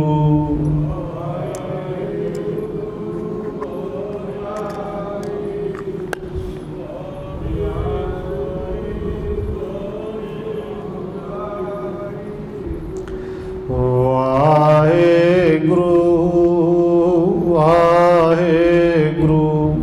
ਵਾਹਿਗੁਰੂ।